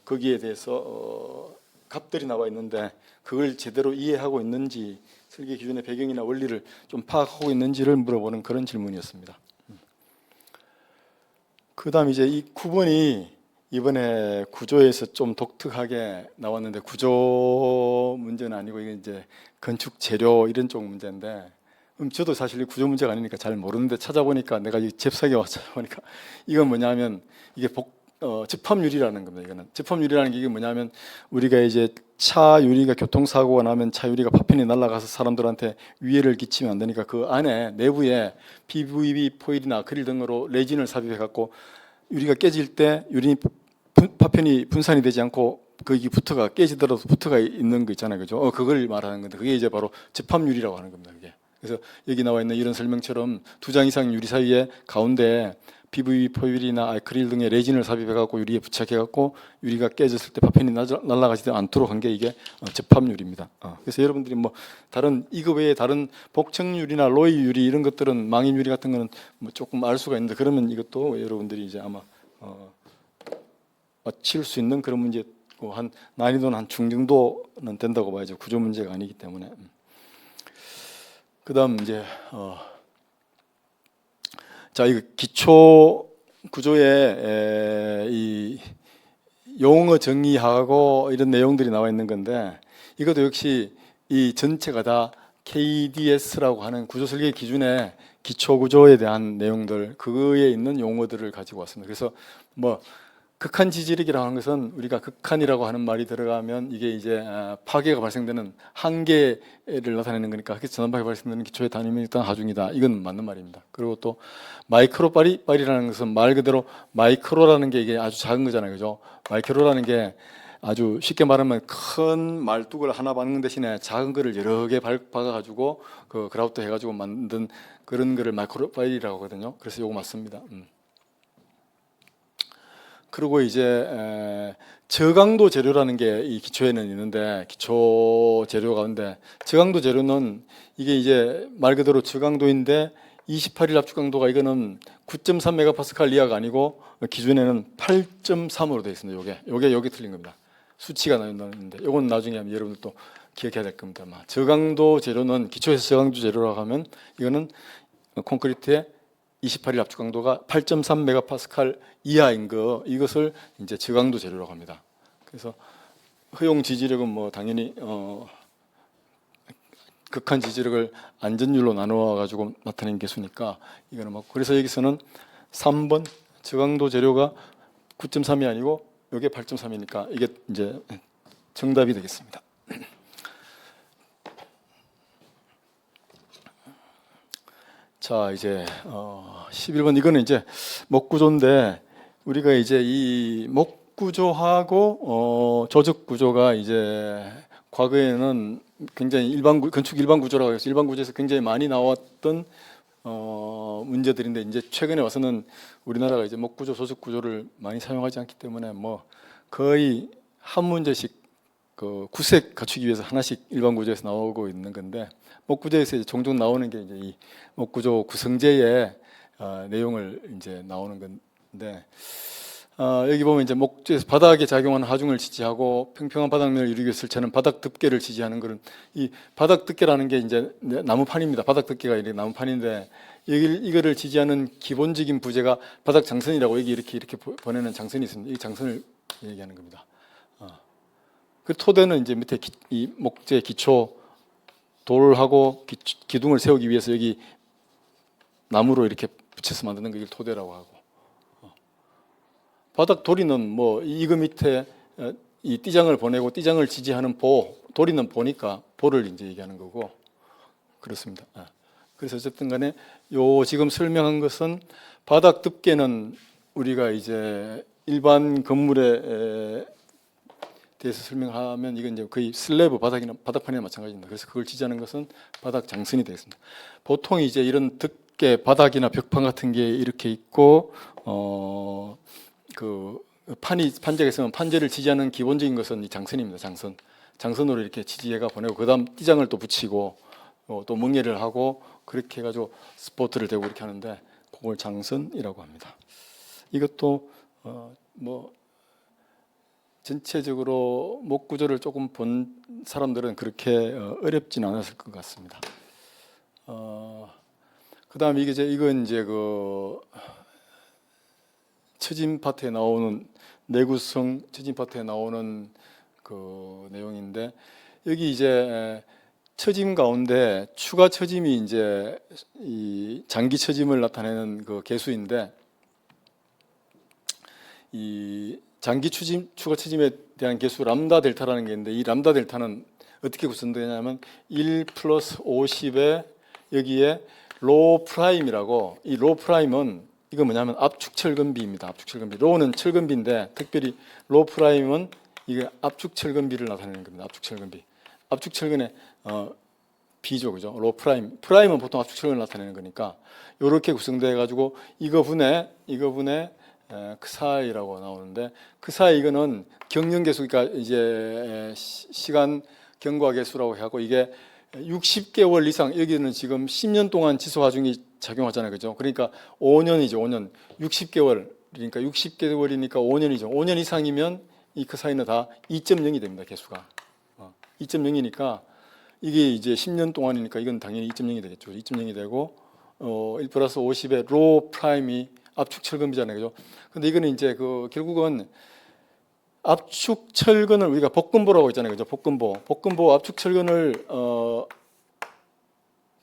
Speaker 1: 거기에 대해서 값들이 나와 있는데 그걸 제대로 이해하고 있는지 설계 기준의 배경이나 원리를 좀 파악하고 있는지를 물어보는 그런 질문이었습니다. 그다음 이제 이 9번이 이번에 구조에서 좀 독특하게 나왔는데 구조 문제는 아니고 이게 이제 건축 재료 이런 쪽 문제인데 저도 사실 이 구조 문제가 아니니까 잘 모르는데 찾아보니까 내가 이 잽싸게 와서 찾아보니까 이건 뭐냐면 이게 집합유리라는 겁니다. 이거는 집합유리라는 게 이게 뭐냐면 우리가 이제 차 유리가 교통사고가 나면 차 유리가 파편이 날아가서 사람들한테 위해를 끼치면 안 되니까 그 안에 내부에 PVB 포일이나 아크릴 등으로 레진을 삽입해 갖고 유리가 깨질 때 유리 파편이 분산이 되지 않고 거기 부터가 깨지더라도 부터가 있는 거 있잖아요, 그죠? 그걸 말하는 건데 그게 이제 바로 집합유리라고 하는 겁니다. 그게. 그래서 여기 나와 있는 이런 설명처럼 두 장 이상 유리 사이에 가운데 PVB 포일이나 아크릴 등의 레진을 삽입해갖고 유리에 부착해갖고 유리가 깨졌을 때 파편이 날아가지 않도록 한 게 이게 집합유리입니다. 그래서 여러분들이 뭐 다른 이거 외에 다른 복층유리나 로이 유리 이런 것들은 망인 유리 같은 거는 뭐 조금 알 수가 있는데 그러면 이것도 여러분들이 이제 아마 맞힐 수 있는 그런 문제고 한 난이도는 한 중정도는 된다고 봐야죠. 구조 문제가 아니기 때문에. 그다음 이제 자, 이거 기초 구조에 이 용어 정의하고 이런 내용들이 나와 있는 건데 이것도 역시 이 전체가 다 KDS라고 하는 구조 설계 기준의 기초 구조에 대한 내용들 그거에 있는 용어들을 가지고 왔습니다. 그래서 뭐 극한 지지력이라고 하는 것은 우리가 극한이라고 하는 말이 들어가면 이게 이제 파괴가 발생되는 한계를 나타내는 거니까 전원파괴 발생되는 기초의 단위면 일단 하중이다. 이건 맞는 말입니다. 그리고 또 마이크로 파리라는 것은 말 그대로 마이크로라는 게 이게 아주 작은 거잖아요, 그죠? 마이크로라는 게 아주 쉽게 말하면 큰 말뚝을 하나 박는 대신에 작은 거를 여러 개 박아가지고 그 그라우트 해가지고 만든 그런 거를 마이크로 파리라고 하거든요. 그래서 요거 맞습니다. 그리고 이제 저강도 재료라는 게 이 기초에는 있는데 기초 재료 가운데 저강도 재료는 이게 이제 말 그대로 저강도인데 28일 압축 강도가 이거는 9.3 메가파스칼 이하가 아니고 기준에는 8.3으로 되어 있습니다. 요게 여기 틀린 겁니다. 수치가 나오는데 요건 나중에 여러분들 또 기억해야 될 겁니다. 저강도 재료는 기초에서 저강도 재료라고 하면 이거는 콘크리트의 28일 압축 강도가 8.3 메가파스칼 이하인 이것을 이제 저강도 재료라고 합니다. 그래서 허용 지지력은 뭐 당연히 극한 지지력을 안전율로 나누어 가지고 나타낸 개수니까 이거는 맞고 그래서 여기서는 3번 저강도 재료가 9.3이 아니고 이게 8.3이니까 이게 이제 정답이 되겠습니다. 자, 이제 11번 이거는 이제 목구조인데 우리가 이제 이 목구조하고 조적 구조가 이제 과거에는 굉장히 건축 일반 구조라고 해서 일반 구조에서 굉장히 많이 나왔던 문제들인데 이제 최근에 와서는 우리나라가 이제 목구조, 조적 구조를 많이 사용하지 않기 때문에 뭐 거의 한 문제씩 그 구색 갖추기 위해서 하나씩 일반 구조에서 나오고 있는 건데 목구조에서 이제 종종 나오는 게 이제 이 목구조 구성재의 내용을 이제 나오는 건데 여기 보면 이제 목조에서 바닥에 작용하는 하중을 지지하고 평평한 바닥면을 이루기 위해 설치하는 바닥 덮개를 지지하는 그런 이 바닥 덮개라는 게 이제 나무판입니다. 바닥 덮개가 이렇게 나무판인데 이거를 지지하는 기본적인 부재가 바닥 장선이라고 여기 이렇게 보내는 장선이 있습니다. 이 장선을 얘기하는 겁니다. 그 토대는 이제 밑에 이 목재 기초 돌하고 기둥을 세우기 위해서 여기 나무로 이렇게 붙여서 만드는 걸 토대라고 하고 바닥 도리는 뭐 이거 밑에 이 띠장을 보내고 띠장을 지지하는 도리는 보니까 보를 이제 얘기하는 거고 그렇습니다. 그래서 어쨌든 간에 요 지금 설명한 것은 바닥 덮개는 우리가 이제 일반 건물에 대해서 설명하면 이건 이제 거의 슬래브 바닥판이나 마찬가지입니다. 그래서 그걸 지지하는 것은 바닥 장선이 되겠습니다. 보통 이제 이런 덮개 바닥이나 벽판 같은 게 이렇게 있고 그 판재가 있으면 판재를 지지하는 기본적인 것은 이 장선입니다. 장선으로 이렇게 지지해가 보내고 그다음 띠장을 또 붙이고 또 멍예를 하고 그렇게 해가지고 스포트를 대고 이렇게 하는데 그걸 장선이라고 합니다. 이것도 뭐 전체적으로 목 구조를 조금 본 사람들은 그렇게 어렵진 않았을 것 같습니다. 그다음에 이건 이제 그 처진 파트에 나오는 내구성 처진 파트에 나오는 그 내용인데 여기 이제 처짐 가운데 추가 처짐이 이제 이 장기 처짐을 나타내는 그 개수인데 이 장기 추가 처짐에 대한 계수 람다 델타라는 게 있는데 이 람다 델타는 어떻게 구성되냐면 1 플러스 50에 여기에 로 프라임이라고 이 로 프라임은 이거 뭐냐면 압축 철근비입니다. 압축 철근비. 로는 철근비인데 특별히 로 프라임은 이게 압축 철근비를 나타내는 겁니다. 압축 철근비. 압축 철근의 비죠, 그죠? 로 프라임. 프라임은 보통 압축 철근을 나타내는 거니까 이렇게 구성돼 가지고 이거 분의 크사이라고 나오는데 크사이 이거는 경영 계수 그러니까 이제 시간 경과 계수라고 하고 이게 60개월 이상 여기는 지금 10년 동안 지수 하중이 작용하잖아요. 그죠? 그러니까 5년이죠. 5년. 60개월. 그러니까 60개월이니까 5년이죠. 5년 이상이면 이 크사이는 다 2.0이 됩니다. 계수가. 2.0이니까 이게 이제 10년 동안이니까 이건 당연히 2.0이 되겠죠. 2.0이 되고 1 플러스 50의 로 프라임이 압축 철근비잖아요. 그죠? 근데 이거는 이제 결국은 압축 철근을 우리가 복근보라고 있잖아요. 그죠? 복근보 압축 철근을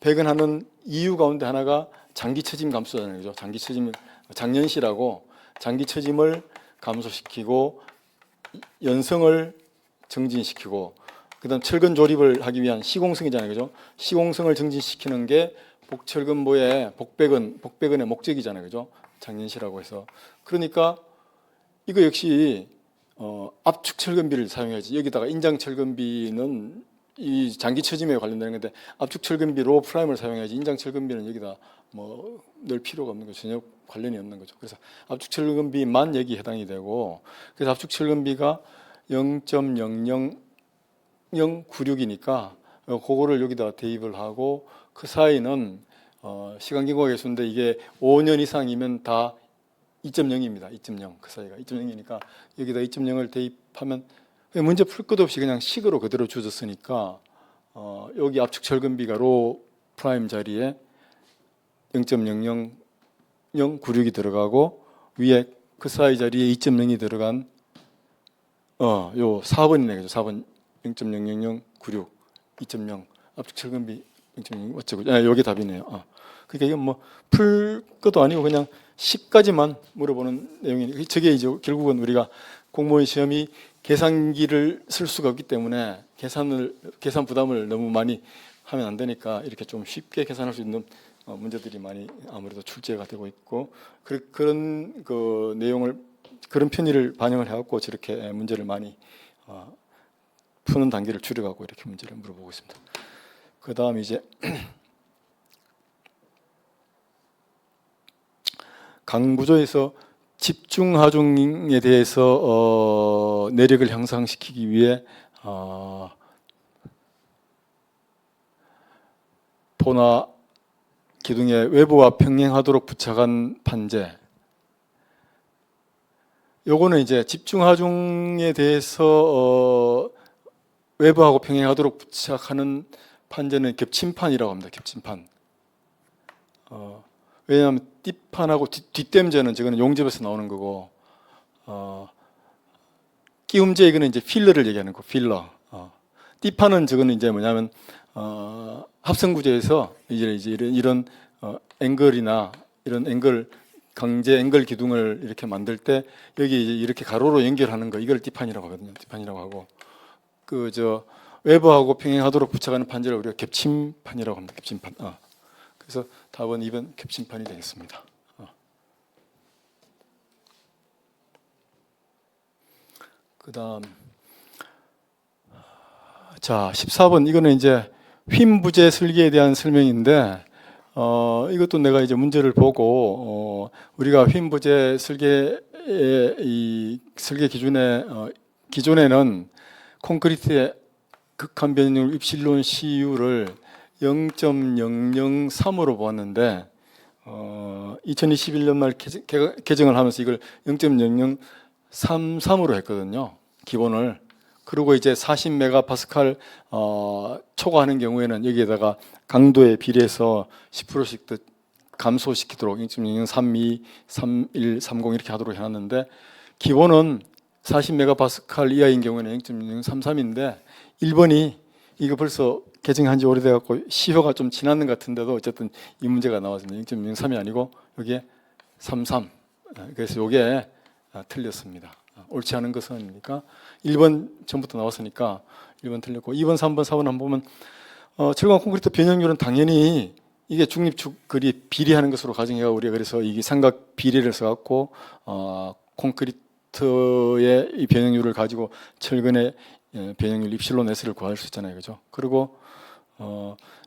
Speaker 1: 배근하는 이유 가운데 하나가 장기 처짐 감소잖아요. 그죠? 장기 처짐 장년시라고 장기 처짐을 감소시키고 연성을 정진시키고 그다음 철근 조립을 하기 위한 시공성이잖아요. 그죠? 시공성을 정진시키는 게 복철근보의 복배근의 목적이잖아요. 그죠? 장년시라고 해서. 그러니까 이거 역시 압축 철근비를 사용해야지. 여기다가 인장 철근비는 이 장기 처짐에 관련되는 건데 압축 철근비 로 프라임을 사용해야지. 인장 철근비는 여기다 뭐 넣을 필요가 없는 거죠. 전혀 관련이 없는 거죠. 그래서 압축 철근비만 여기 해당이 되고 그래서 압축 철근비가 0.00096이니까 그거를 여기다 대입을 하고 그 사이는 시간 경과 계수인데 이게 5년 이상이면 다 2.0입니다. 2.0 그 사이가 2.0이니까 여기다 2.0을 대입하면 문제 풀 것도 없이 그냥 식으로 그대로 주어졌으니까 여기 압축 철근비가 로 프라임 자리에 0.00096이 들어가고 위에 그 사이 자리에 2.0이 들어간 요 4번이네. 그죠? 4번 0.00096 2.0 압축 철근비 0.0 어쩌고 여기 답이네요. 그러니까 이건 뭐 풀 것도 아니고 그냥 10까지만 물어보는 내용이니 저게 이제 결국은 우리가 공무원 시험이 계산기를 쓸 수가 없기 때문에 계산 부담을 너무 많이 하면 안 되니까 이렇게 좀 쉽게 계산할 수 있는 문제들이 많이 아무래도 출제가 되고 있고 그런 그 내용을 그런 편의를 반영을 해갖고 저렇게 문제를 많이 푸는 단계를 줄여갖고 이렇게 문제를 물어보고 있습니다. 그 다음 이제 강구조에서 집중하중에 대해서 내력을 향상시키기 위해 도나 기둥의 외부와 평행하도록 부착한 판재. 요거는 이제 집중하중에 대해서 외부하고 평행하도록 부착하는 판재는 겹침판이라고 합니다. 겹침판. 왜냐하면 띠판하고 뒷댐재는 저거는 용접에서 나오는 거고 끼움재 이거는 이제 필러를 얘기하는 거 필러. 띠판은 저거는 이제 뭐냐면 합성구조에서 이제 이런 앵글이나 이런 앵글 강제 앵글 기둥을 이렇게 만들 때 여기 이제 이렇게 가로로 연결하는 거 이걸 띠판이라고 하거든요. 띠판이라고 하고 외부하고 평행하도록 부착하는 판재를 우리가 겹침판이라고 합니다. 겹침판. 그래서 답은 2번 겹침판이 되겠습니다. 그 다음 자 14번 이거는 이제 휨부재 설계에 대한 설명인데 이것도 내가 이제 문제를 보고 우리가 휨부재 설계의 이 설계 기준에 기존에는 콘크리트의 극한 변율 입실론 CU를 0.003으로 보았는데 2021년 말 개정을 하면서 이걸 0.0033으로 했거든요. 기본을. 그리고 이제 40메가파스칼 초과하는 경우에는 여기에다가 강도에 비례해서 10%씩 더 감소시키도록 0.0032, 31, 30 이렇게 하도록 해놨는데 기본은 40메가파스칼 이하인 경우에는 0.0033인데 1번이 이거 벌써 개정한 지 오래돼갖고 시효가 좀 지났는 것 같은데도 어쨌든 이 문제가 나왔습니다. 0.03이 아니고 여기에 33. 그래서 이게 틀렸습니다. 옳지 않은 것은니까 1번 전부터 나왔으니까 1번 틀렸고 2번, 3번, 4번 한번 보면 철강 콘크리트 변형률은 당연히 이게 중립축걸이 비례하는 것으로 가정해가 우리가 그래서 이게 삼각 비례를 써갖고 콘크리트의 이 변형률을 가지고 철근의 변형률 입실론 S를 구할 수 있잖아요, 그죠? 그리고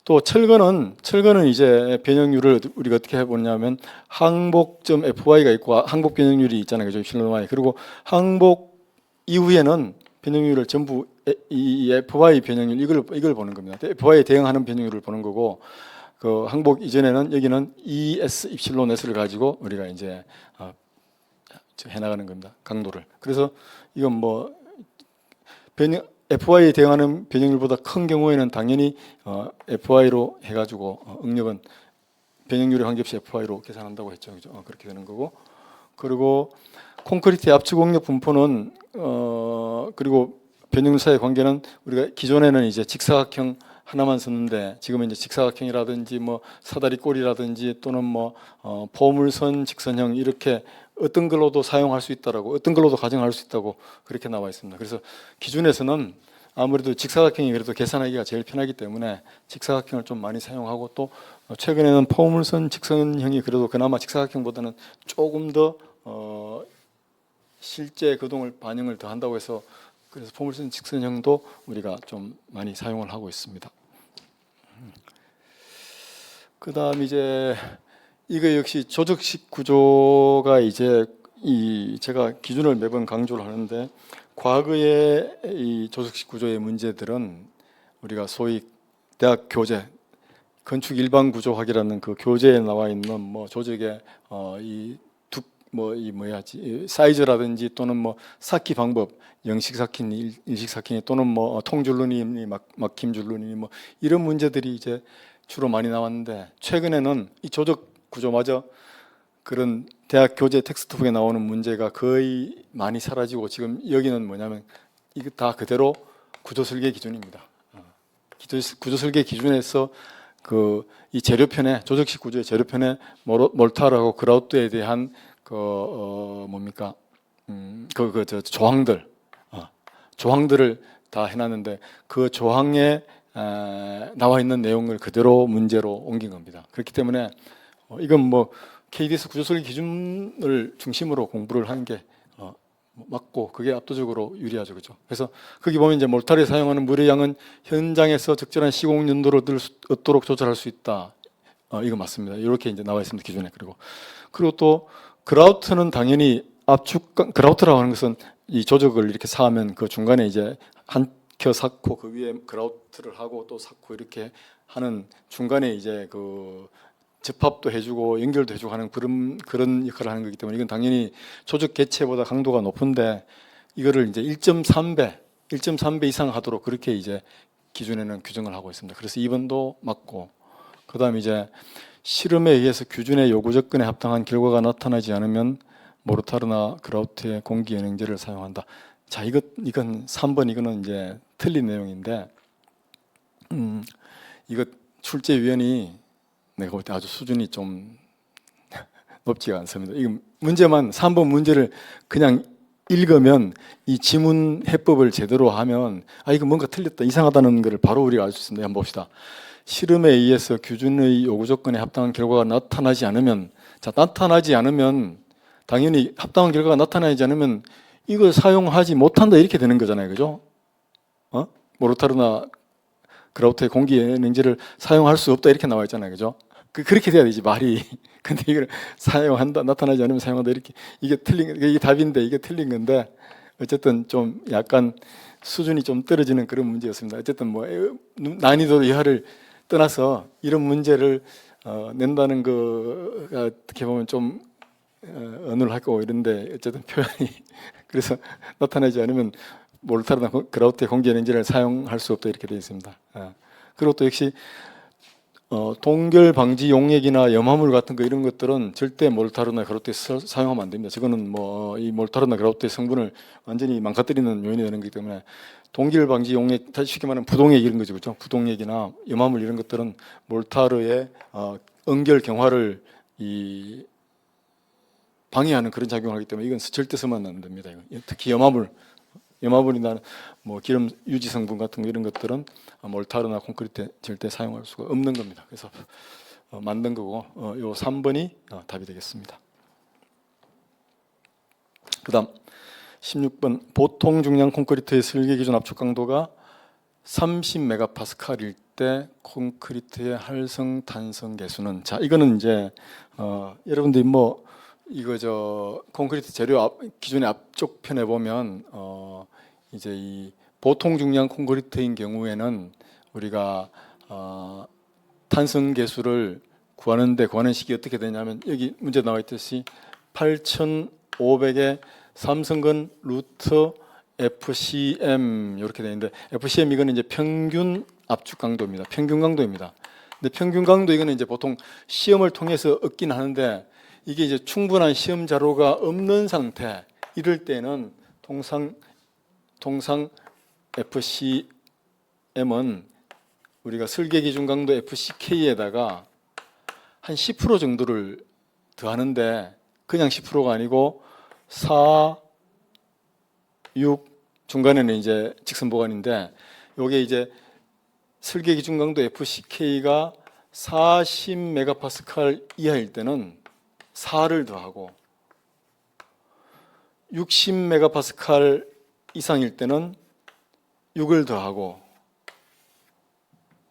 Speaker 1: 또 철근은 이제 변형률을 우리가 어떻게 해보냐면 항복점 FY가 있고 항복 변형률이 있잖아요, 그죠? 입실론 Y. 그리고 항복 이후에는 변형률을 전부 이 FY 변형률 이걸 보는 겁니다. FY에 대응하는 변형률을 보는 거고 그 항복 이전에는 여기는 ES 입실론 S를 가지고 우리가 이제 해나가는 겁니다. 강도를. 그래서 이건 뭐 FY에 대응하는 변형률보다 큰 경우에는 당연히 FY로 해가지고 응력은 변형률에 관계없이 FY로 계산한다고 했죠. 그죠? 그렇게 되는 거고. 그리고 콘크리트의 압축 응력 분포는 그리고 변형률 사이의 관계는 우리가 기존에는 이제 직사각형 하나만 썼는데 지금은 이제 직사각형이라든지 뭐 사다리꼴이라든지 또는 뭐 포물선, 직선형 이렇게 어떤 걸로도 사용할 수 있다라고 어떤 걸로도 가정할 수 있다고 그렇게 나와 있습니다. 그래서 기준에서는 아무래도 직사각형이 그래도 계산하기가 제일 편하기 때문에 직사각형을 좀 많이 사용하고 또 최근에는 포물선, 직선형이 그래도 그나마 직사각형보다는 조금 더 실제 거동을 반영을 더 한다고 해서 그래서 포물선, 직선형도 우리가 좀 많이 사용을 하고 있습니다. 그다음 이제 이거 역시 조적식 구조가 이제 제가 기준을 매번 강조를 하는데 과거의 이 조적식 구조의 문제들은 우리가 소위 대학 교재 건축 일반 구조학이라는 그 교재에 나와 있는 뭐 조적의 이 사이즈라든지 또는 뭐 쌓기 방법, 영식 삭히니, 일식 삭히니 또는 뭐 통줄눈이니 막힘 줄눈이니 뭐 이런 문제들이 이제 주로 많이 나왔는데 최근에는 이 조적 구조마저 그런 대학 교재 텍스트북에 나오는 문제가 거의 많이 사라지고 지금 여기는 뭐냐면 이거 다 그대로 구조설계 기준입니다. 구조설계 기준에서 그 이 재료편에 조적식 구조의 재료편에 몰타르하고 그라우트에 대한 조항들을 다 해놨는데 그 조항에 나와 있는 내용을 그대로 문제로 옮긴 겁니다. 그렇기 때문에 이건 뭐 KDS 구조설계 기준을 중심으로 공부를 하는 게 맞고 그게 압도적으로 유리하죠, 그죠? 그래서 거기 보면 이제 몰타르에 사용하는 물의 양은 현장에서 적절한 시공 연도로 늘 수 없도록 조절할 수 있다. 이거 맞습니다. 이렇게 이제 나와 있습니다, 기준에. 그리고 또 그라우트는 당연히 그라우트라고 하는 것은 이 조적을 이렇게 쌓으면 그 중간에 이제 한 켜 쌓고 그 위에 그라우트를 하고 또 쌓고 이렇게 하는 중간에 이제 그 접합도 해주고 연결도 해주고 하는 그런 역할을 하는 거기 때문에 이건 당연히 조적 개체보다 강도가 높은데 이거를 이제 1.3배 이상 하도록 그렇게 이제 기준에는 규정을 하고 있습니다. 그래서 2번도 맞고 그다음 이제 실험에 의해서 규준의 요구 조건에 합당한 결과가 나타나지 않으면 모르타르나 그라우트의 공기 연행제를 사용한다. 자, 이건 3번 이거는 이제 틀린 내용인데 이거 출제위원이 내가 볼 때 아주 수준이 좀 높지가 않습니다. 이거 문제만 3번 문제를 그냥 읽으면 이 지문 해법을 제대로 하면 이거 뭔가 틀렸다 이상하다는 것을 바로 우리가 알 수 있습니다. 한번 봅시다. 실험에 의해서 규준의 요구 조건에 합당한 결과가 나타나지 않으면 당연히 합당한 결과가 나타나지 않으면 이걸 사용하지 못한다 이렇게 되는 거잖아요, 그죠? 모르타르나 그라우트의 공기 연행제를 사용할 수 없다 이렇게 나와 있잖아요, 그죠? 그렇게 돼야 되지 말이. 근데 이걸 사용한다 나타나지 않으면 사용한다 이렇게 이게 답인데 이게 틀린 건데 어쨌든 좀 약간 수준이 좀 떨어지는 그런 문제였습니다. 어쨌든 뭐 난이도 이하를 떠나서 이런 문제를 낸다는 거가 어떻게 보면 좀 언어를 하고 이런데 어쨌든 표현이 그래서 나타나지 않으면 모르타르나 그라우트의 공기 연행제를 사용할 수 없다 이렇게 되어 있습니다. 그리고 또 역시 동결 방지 용액이나 염화물 같은 거 이런 것들은 절대 모르타르나 그라우트에 사용하면 안 됩니다. 저거는 뭐 이 모르타르나 그라우트의 성분을 완전히 망가뜨리는 요인이 되는 거기 때문에 동결 방지 용액, 다시 쉽게 말하면 부동액 이런 거죠, 그렇죠? 부동액이나 염화물 이런 것들은 몰타르의 응결 경화를 방해하는 그런 작용을 하기 때문에 이건 절대 쓰면 안 됩니다. 특히 염화물이나 뭐 기름 유지 성분 같은 거 이런 것들은 몰타르나 콘크리트에 절대 사용할 수가 없는 겁니다. 그래서 만든 거고 요 3번이 답이 되겠습니다. 그다음 16번 보통 중량 콘크리트의 설계 기준 압축 강도가 30메가파스칼일 때 콘크리트의 활성 탄성 계수는 자 이거는 이제 여러분들이 뭐 이거 저 콘크리트 재료 기준의 앞쪽 편에 보면 이제 이 보통 중량 콘크리트인 경우에는 우리가 탄성 계수를 구하는 식이 어떻게 되냐면 여기 문제 나와 있듯이 8,500의 삼성근 루트 FCM 이렇게 되어 있는데 FCM 이거는 이제 평균 압축 강도입니다. 평균 강도입니다. 근데 평균 강도 이거는 이제 보통 시험을 통해서 얻긴 하는데 이게 이제 충분한 시험 자료가 없는 상태 이럴 때는 통상 FCM은 우리가 설계 기준 강도 FCK에다가 한 10% 정도를 더하는데 그냥 10%가 아니고 4, 6 중간에는 이제 직선 보관인데 요게 이제 설계 기준 강도 FCK가 40메가파스칼 이하일 때는 4를 더하고 60메가파스칼 이상일 때는 6을 더하고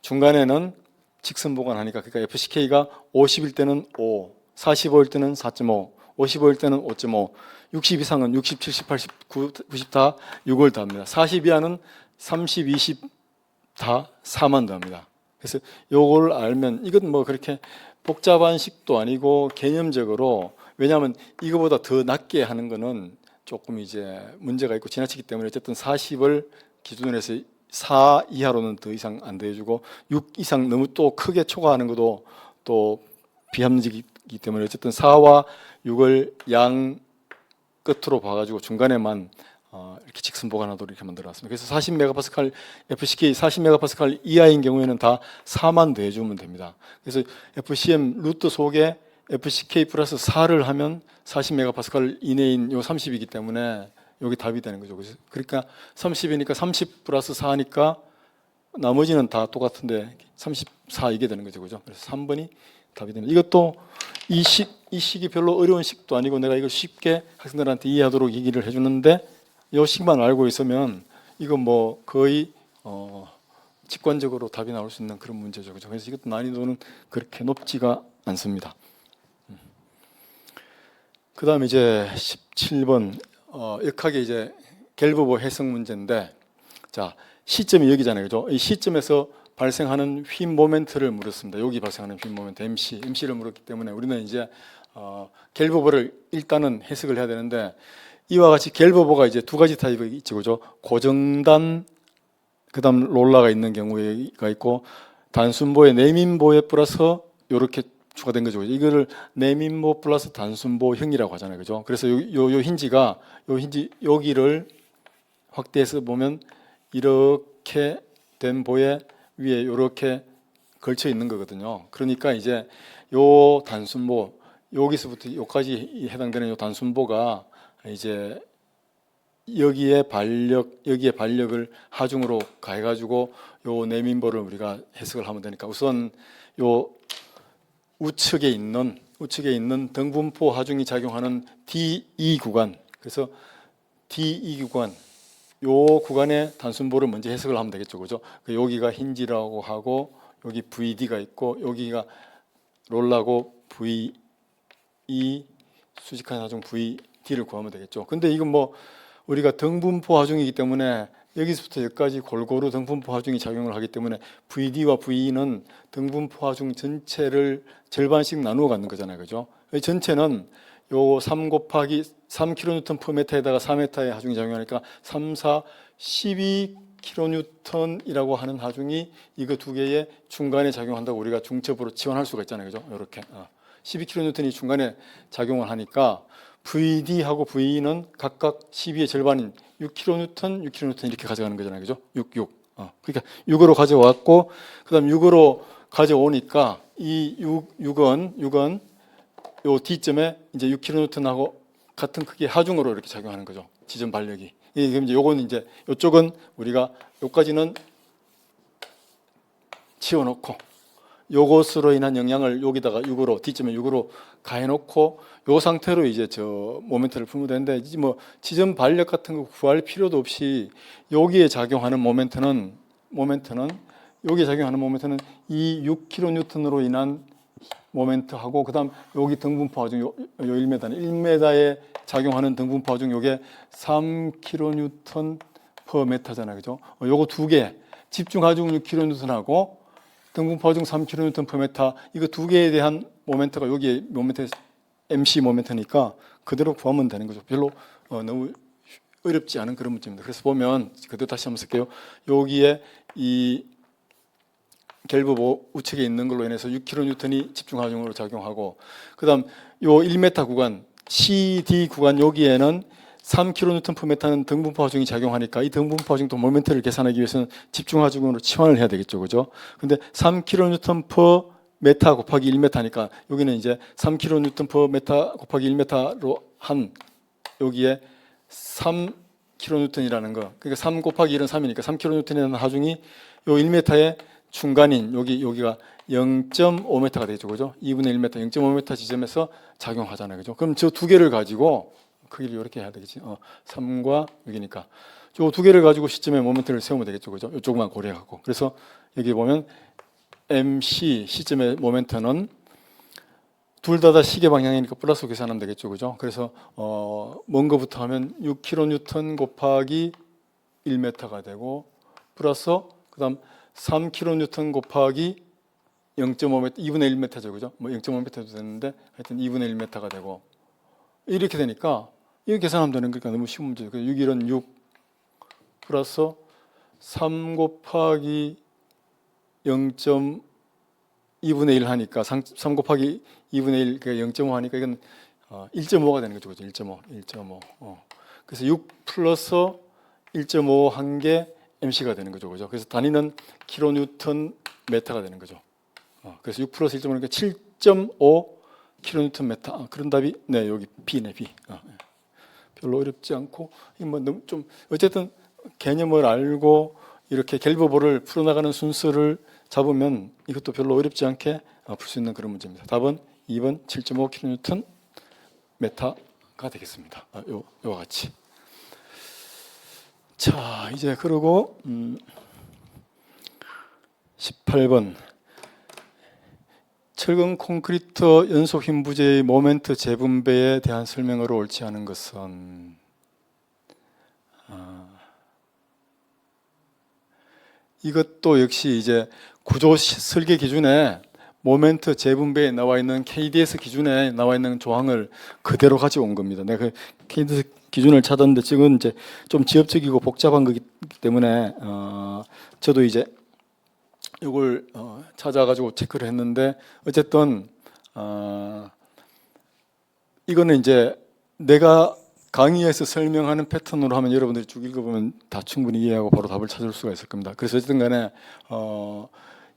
Speaker 1: 중간에는 직선 보관하니까 그러니까 FCK가 50일 때는 5, 45일 때는 4.5, 55일 때는 5.5, 60 이상은 60, 70, 80, 90 다 6을 더합니다. 40 이하는 30, 20 다 4만 더합니다. 그래서 요걸 알면 이건 뭐 그렇게 복잡한 식도 아니고 개념적으로 왜냐하면 이거보다 더 낮게 하는 거는 조금 이제 문제가 있고 지나치기 때문에 어쨌든 40을 기준으로 해서 4 이하로는 더 이상 안 더해주고 6 이상 너무 또 크게 초과하는 것도 또 비합리적이기 때문에 어쨌든 4와 6을 양 끝으로 봐가지고 중간에만 이렇게 직선 보관하도록 이렇게 만들어놨습니다. 그래서 40메가파스칼 FCK 40메가파스칼 이하인 경우에는 다 4만 더해주면 됩니다. 그래서 FCM 루트 속에 FCK 플러스 4를 하면 40메가파스칼 이내인 요 30이기 때문에 여기 답이 되는 거죠. 그러니까 30이니까 30 플러스 4니까 나머지는 다 똑같은데 34 이게 되는 거죠. 그죠? 그래서 3번이 답이 됩니다. 이것도 이 식이 별로 어려운 식도 아니고 내가 이걸 쉽게 학생들한테 이해하도록 얘기를 해주는데 이 식만 알고 있으면 이건 뭐 거의 직관적으로 답이 나올 수 있는 그런 문제죠. 그죠? 그래서 이것도 난이도는 그렇게 높지가 않습니다. 그 다음에 이제 17번 역학의 이제 갤버보 해석 문제인데 자 시점이 여기잖아요. 그죠? 이 시점에서 발생하는 휨 모멘트를 물었습니다. 여기 발생하는 휨 모멘트 MC를 물었기 때문에 우리는 이제 갤버보를 일단은 해석을 해야 되는데 이와 같이 갤버보가 이제 두 가지 타입이 있죠. 그죠? 고정단 그다음 롤러가 있는 경우가 있고 단순보에 내민보에 플러스 이렇게 추가된 거죠. 이거를 내민보 플러스 단순보형이라고 하잖아요. 그죠? 그래서 요 힌지가 여기를 확대해서 보면 이렇게 된 보에 위에 이렇게 걸쳐 있는 거거든요. 그러니까 이제 요 단순보 여기서부터 여기까지 해당되는 요 단순보가 이제 여기에 반력을 하중으로 가해가지고 요 내민보를 우리가 해석을 하면 되니까 우선 요 우측에 있는 등분포 하중이 작용하는 D2 구간 그래서 D2 구간 요 구간의 단순보를 먼저 해석을 하면 되겠죠. 그죠? 여기가 힌지라고 하고 여기 VD가 있고 여기가 롤라고 VE 수직한 하중 VD를 구하면 되겠죠. 근데 이건 뭐 우리가 등분포 하중이기 때문에 여기서부터 여기까지 골고루 등분포 하중이 작용을 하기 때문에 VD와 VE는 등분포 하중 전체를 절반씩 나누어 갖는 거잖아요. 그죠? 이 전체는 요 3 곱하기 3kN/m에다가 4m의 하중이 작용하니까 3, 4, 12kN이라고 하는 하중이 이거 두 개의 중간에 작용한다고 우리가 중첩으로 지원할 수가 있잖아요. 그죠? 이렇게 12kN이 중간에 작용을 하니까 VD하고 VE는 각각 12의 절반인 6kN, 6kN 이렇게 가져가는 거잖아요. 그죠? 6. 그러니까 6으로 가져왔고 그다음 6으로 가져오니까 이 6은 요 D점에 이제 6kN하고 같은 크기의 하중으로 이렇게 작용하는 거죠. 지점 반력이. 이게 이제 요건 이제 요쪽은 우리가 요까지는 치워놓고 요것으로 인한 영향을 여기다가 6으로 D점에 6으로 가해놓고 요 상태로 이제 저 모멘트를 풀면 되는데 이제 뭐 지점 반력 같은 거 구할 필요도 없이 여기에 작용하는 모멘트는 여기에 작용하는 모멘트는 이 6kN으로 인한 모멘트하고 그다음 여기 등분포 하중 요 1m는 1m에 작용하는 등분포 하중 요게 3kN per m잖아요. 그죠? 요거 두 개 집중 하중 6kN하고 등분포 하중 3kN per m 이거 두 개에 대한 모멘트가 여기에 모멘트 MC 모멘트니까 그대로 구하면 되는 거죠. 별로 너무 어렵지 않은 그런 문제입니다. 그래서 보면 그대로 다시 한번 쓸게요. 여기에 이 갤브 우측에 있는 걸로 인해서 6kN이 집중 하중으로 작용하고 그다음 요 1m 구간 CD 구간 여기에는 3kN per m는 등분포 하중이 작용하니까 이 등분포 하중도 모멘트를 계산하기 위해서는 집중 하중으로 치환을 해야 되겠죠. 그죠? 근데 3kN per m 곱하기 1m니까 여기는 이제 3kN per m 곱하기 1m로 한 여기에 3kN이라는 거. 그러니까 3 곱하기 1은 3이니까 3kN이라는 하중이 요 1m의 중간인 여기가 0.5m가 되겠죠. 그죠? 2분의 1m, 0.5m 지점에서 작용하잖아요. 그죠? 그럼 저 두 개를 가지고 크기를 이렇게 해야 되겠지. 3과 6이니까. 저 두 개를 가지고 시점에 모멘트를 세우면 되겠죠. 그죠? 이쪽만 고려하고. 그래서 여기 보면 MC 시점의 모멘트는 둘 다 시계 방향이니까 플러스 계산하면 되겠죠. 그죠? 그래서 먼 거부터 하면 6kN 곱하기 1m가 되고 플러스 그다음 3kN 곱하기 0.5m, 2분의 1m죠. 그죠? 뭐 0.5m도 되는데 하여튼 2분의 1m가 되고 이렇게 되니까 이거 계산하면 되는 거니까 너무 쉬운 문제죠. 6일은 6 플러스 3 곱하기 0.2분의 1 하니까 3 곱하기 2분의 1 그러니까 0.5 하니까 이건 1.5가 되는 거죠. 그죠? 1.5. 그래서 6 플러스 1.5 한 게 MC가 되는 거죠. 그죠? 그래서 단위는 킬로뉴턴 메타가 되는 거죠. 그래서 6 플러스 1.5니까 7.5 킬로뉴턴 메타. 그런 답이 네, 여기 B네, B. 별로 어렵지 않고 뭐 너무 좀 어쨌든 개념을 알고 이렇게 갤버볼을 풀어나가는 순서를 잡으면 이것도 별로 어렵지 않게 풀 수 있는 그런 문제입니다. 답은 2번 7.5 킬로뉴턴 메타가 되겠습니다. 요와 같이. 자, 이제 그러고 18번 철근 콘크리트 연속 힘 부재의 모멘트 재분배에 대한 설명으로 옳지 않은 것은 이것도 역시 이제 구조 설계 기준에 모멘트 재분배에 나와 있는 KDS 기준에 나와 있는 조항을 그대로 가져온 겁니다. 내가 그 KDS 기준을 찾았는데 지금 이제 좀 지엽적이고 복잡한 거기 때문에 저도 이제 이걸 찾아가지고 체크를 했는데 어쨌든 이거는 이제 내가 강의에서 설명하는 패턴으로 하면 여러분들이 쭉 읽어보면 다 충분히 이해하고 바로 답을 찾을 수가 있을 겁니다. 그래서 어쨌든 간에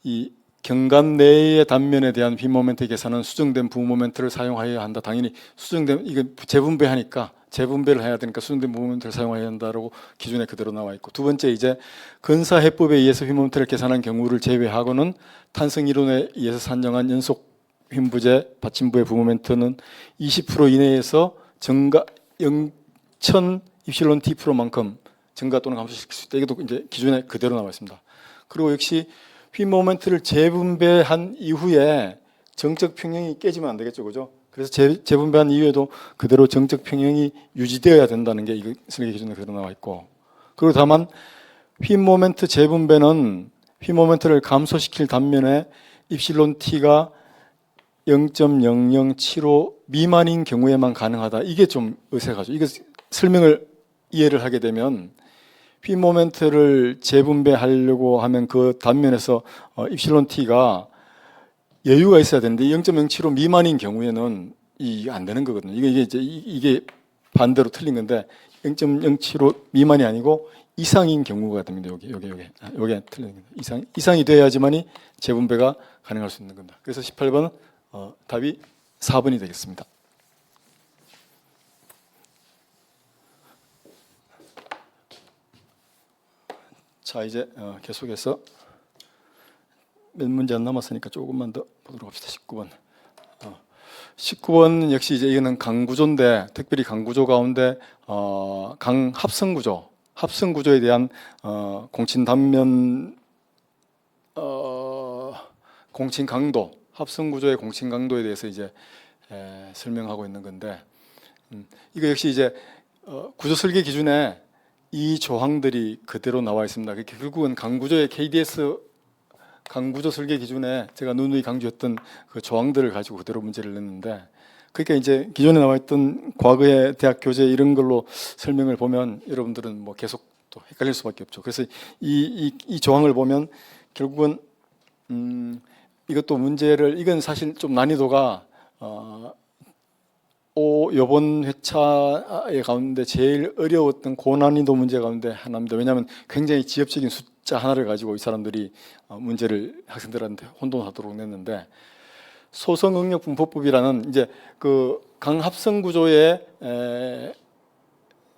Speaker 1: 이 경관 내의 단면에 대한 비모멘트 계산은 수정된 부모멘트를 사용하여야 한다. 당연히 수정된 이거 재분배하니까 재분배를 해야 되니까 수정된 부모멘트를 사용해야 한다라고 기준에 그대로 나와 있고 두 번째 이제 근사 해법에 의해서 비모멘트를 계산한 경우를 제외하고는 탄성 이론에 의해서 산정한 연속 휨부재 받침부의 부모멘트는 20% 이내에서 증가 0.0 입실론 T만큼 증가 또는 감소시킬 수 있다. 이것도 이제 기준에 그대로 나와 있습니다. 그리고 역시 휨 모멘트를 재분배한 이후에 정적 평형이 깨지면 안 되겠죠, 그죠? 그래서 재분배한 이후에도 그대로 정적 평형이 유지되어야 된다는 게 이거 설계 기준에 그대로 나와 있고, 그리고 다만 휨 모멘트 재분배는 휨 모멘트를 감소시킬 단면에 입실론 T가 0.0075 미만인 경우에만 가능하다. 이게 좀 어색하죠. 이거 설명을 이해를 하게 되면 휨 모멘트를 재분배하려고 하면 그 단면에서 입실론 T가 여유가 있어야 되는데 0.075 미만인 경우에는 이게 안 되는 거거든요. 이게 반대로 틀린 건데 0.075 미만이 아니고 이상인 경우가 됩니다. 여기 틀린 겁니다. 이상이 돼야지만이 재분배가 가능할 수 있는 겁니다. 그래서 18번 답이 4번이 되겠습니다. 자, 이제 계속해서 몇 문제 안 남았으니까 조금만 더 보도록 합시다. 19번. 19번 역시 이제 이거는 강구조인데, 특별히 강구조 가운데 강합성구조, 합성구조에 대한 공칭단면, 공칭강도, 합성구조의 공칭강도에 대해서 이제 설명하고 있는 건데, 이거 역시 이제 구조설계 기준에 이 조항들이 그대로 나와 있습니다. 결국은 강구조의 KDS 강구조 설계 기준에 제가 누누이 강조했던 그 조항들을 가지고 그대로 문제를 냈는데, 그러니까 이제 기존에 나와 있던 과거의 대학 교재 이런 걸로 설명을 보면 여러분들은 뭐 계속 또 헷갈릴 수밖에 없죠. 그래서 이 조항을 보면 결국은 이것도 문제를, 이건 사실 좀 난이도가 이번 회차의 가운데 제일 어려웠던 고난이도 문제 가운데 하나입니다. 왜냐하면 굉장히 지엽적인 숫자 하나를 가지고 이 사람들이 문제를 학생들한테 혼돈하도록 냈는데, 소성응력분포법이라는 이제 그 강합성 구조의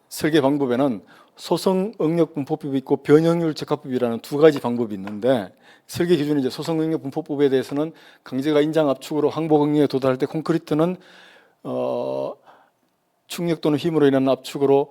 Speaker 1: 설계 방법에는 소성응력분포법이 있고 변형률 적합법이라는 두 가지 방법이 있는데, 설계 기준이 이제 소성응력분포법에 대해서는 강제가 인장 압축으로 항복 응력에 도달할 때 콘크리트는 충격 또는 힘으로 인한 압축으로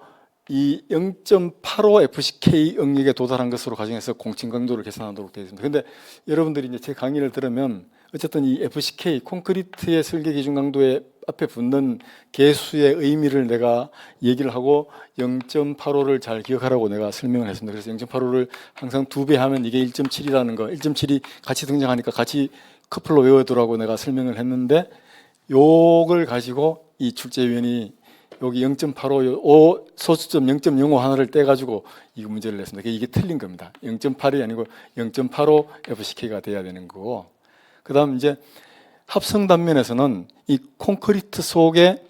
Speaker 1: 이 0.85 FCK 응력에 도달한 것으로 가정해서 공칭 강도를 계산하도록 되어 있습니다. 그런데 여러분들이 이제 제 강의를 들으면 어쨌든 이 FCK 콘크리트의 설계 기준 강도에 앞에 붙는 계수의 의미를 내가 얘기를 하고 0.85를 잘 기억하라고 내가 설명을 했습니다. 그래서 0.85를 항상 2배 하면 이게 1.7이라는 거, 1.7이 같이 등장하니까 같이 커플로 외워두라고 내가 설명을 했는데, 요걸 가지고 이 출제위원이 여기 0.85 소수점 0.05 하나를 떼가지고 이 문제를 냈습니다. 이게 틀린 겁니다. 0.8이 아니고 0.85 FCK가 돼야 되는 거고, 그 다음 이제 합성 단면에서는 이 콘크리트 속에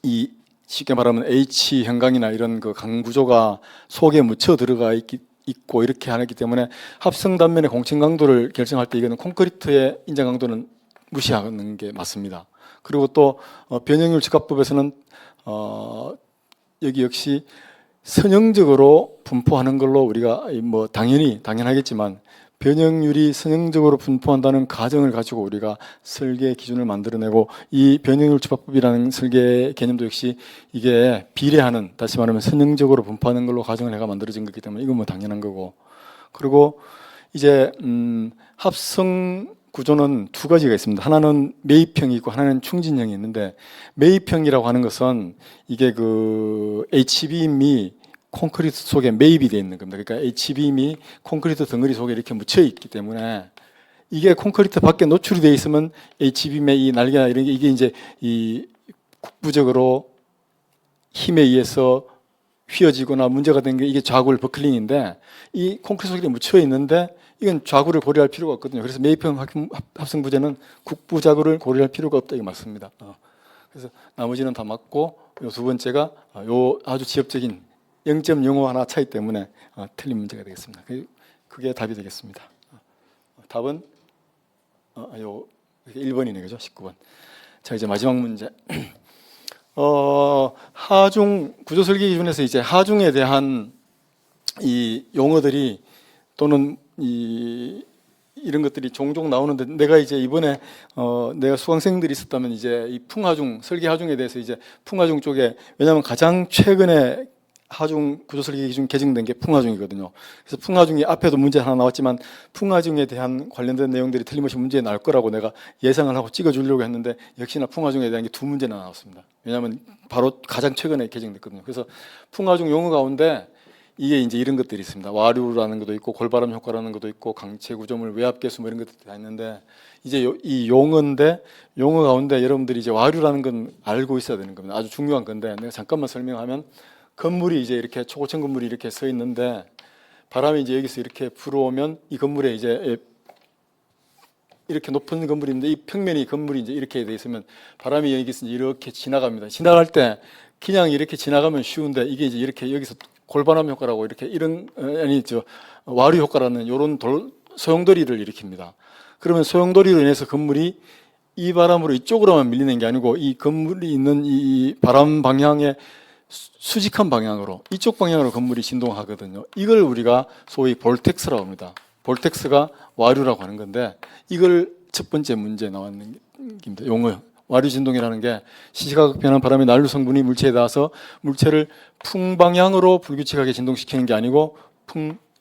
Speaker 1: 이 쉽게 말하면 H 형광이나 이런 그 강구조가 속에 묻혀 들어가 있고 이렇게 하기 때문에 합성 단면의 공칭 강도를 결정할 때 이거는 콘크리트의 인정 강도는 무시하는 게 맞습니다. 그리고 또 변형률 적합법에서는 여기 역시 선형적으로 분포하는 걸로 우리가 뭐 당연하겠지만 변형률이 선형적으로 분포한다는 가정을 가지고 우리가 설계 기준을 만들어내고, 이 변형률 적합법이라는 설계 개념도 역시 이게 비례하는, 다시 말하면 선형적으로 분포하는 걸로 가정을 해가 만들어진 거기 때문에 이건 뭐 당연한 거고, 그리고 이제 합성 구조는 두 가지가 있습니다. 하나는 매입형이 있고 하나는 충진형이 있는데, 매입형이라고 하는 것은 이게 그 H빔이 콘크리트 속에 매입이 되어 있는 겁니다. 그러니까 H빔이 콘크리트 덩어리 속에 이렇게 묻혀 있기 때문에, 이게 콘크리트 밖에 노출이 되어 있으면 H빔의 이 날개나 이런 게 이게 이제 이 국부적으로 힘에 의해서 휘어지거나 문제가 된 게 이게 좌굴 버클링인데, 이 콘크리트 속에 묻혀 있는데 이건 좌구를 고려할 필요가 없거든요. 그래서 매입형 합성 부재는 국부 좌구를 고려할 필요가 없다, 이게 맞습니다. 그래서 나머지는 다 맞고, 요 두 번째가 요 아주 지엽적인 0.05 하나 차이 때문에 틀린 문제가 되겠습니다. 그게 답이 되겠습니다. 답은 요 1번이네, 그죠? 19번. 자, 이제 마지막 문제. 하중 구조 설계 기준에서 이제 하중에 대한 이 용어들이 또는 이런 것들이 종종 나오는데, 내가 이제 이번에 내가 수강생들이 있었다면 이제 이 풍하중, 설계 하중에 대해서 이제 풍하중 쪽에, 왜냐하면 가장 최근에 하중 구조 설계 기준 개정된 게 풍하중이거든요. 그래서 풍하중이 앞에도 문제 하나 나왔지만 풍하중에 대한 관련된 내용들이 틀림없이 문제에 나올 거라고 내가 예상을 하고 찍어주려고 했는데, 역시나 풍하중에 대한 게 두 문제나 나왔습니다. 왜냐하면 바로 가장 최근에 개정됐거든요. 그래서 풍하중 용어 가운데 이게 이제 이런 것들이 있습니다. 와류라는 것도 있고 골바람 효과라는 것도 있고 강체 구조물 외압계수 뭐 이런 것들이 다 있는데, 이제 이 용어인데, 용어 가운데 여러분들이 이제 와류라는 건 알고 있어야 되는 겁니다. 아주 중요한 건데, 내가 잠깐만 설명하면, 건물이 이제 이렇게 초고층 건물이 이렇게 서 있는데, 바람이 이제 여기서 이렇게 불어오면 이 건물에 이제 이렇게 높은 건물인데, 이 평면이 건물이 이제 이렇게 돼 있으면 바람이 여기서 이렇게 지나갑니다. 지나갈 때 그냥 이렇게 지나가면 쉬운데, 이게 이제 이렇게 여기서 골반함 효과라고 이렇게 이런 와류 효과라는 이런 소용돌이를 일으킵니다. 그러면 소용돌이로 인해서 건물이 이 바람으로 이쪽으로만 밀리는 게 아니고 이 건물이 있는 이 바람 방향의 수직한 방향으로 이쪽 방향으로 건물이 진동하거든요. 이걸 우리가 소위 볼텍스라고 합니다. 볼텍스가 와류라고 하는 건데 이걸 첫 번째 문제에 나왔는 겁니다. 용어. 와류 진동이라는 게 시시각각 변하는 바람의 난류 성분이 물체에 닿아서 물체를 풍방향으로 불규칙하게 진동시키는 게 아니고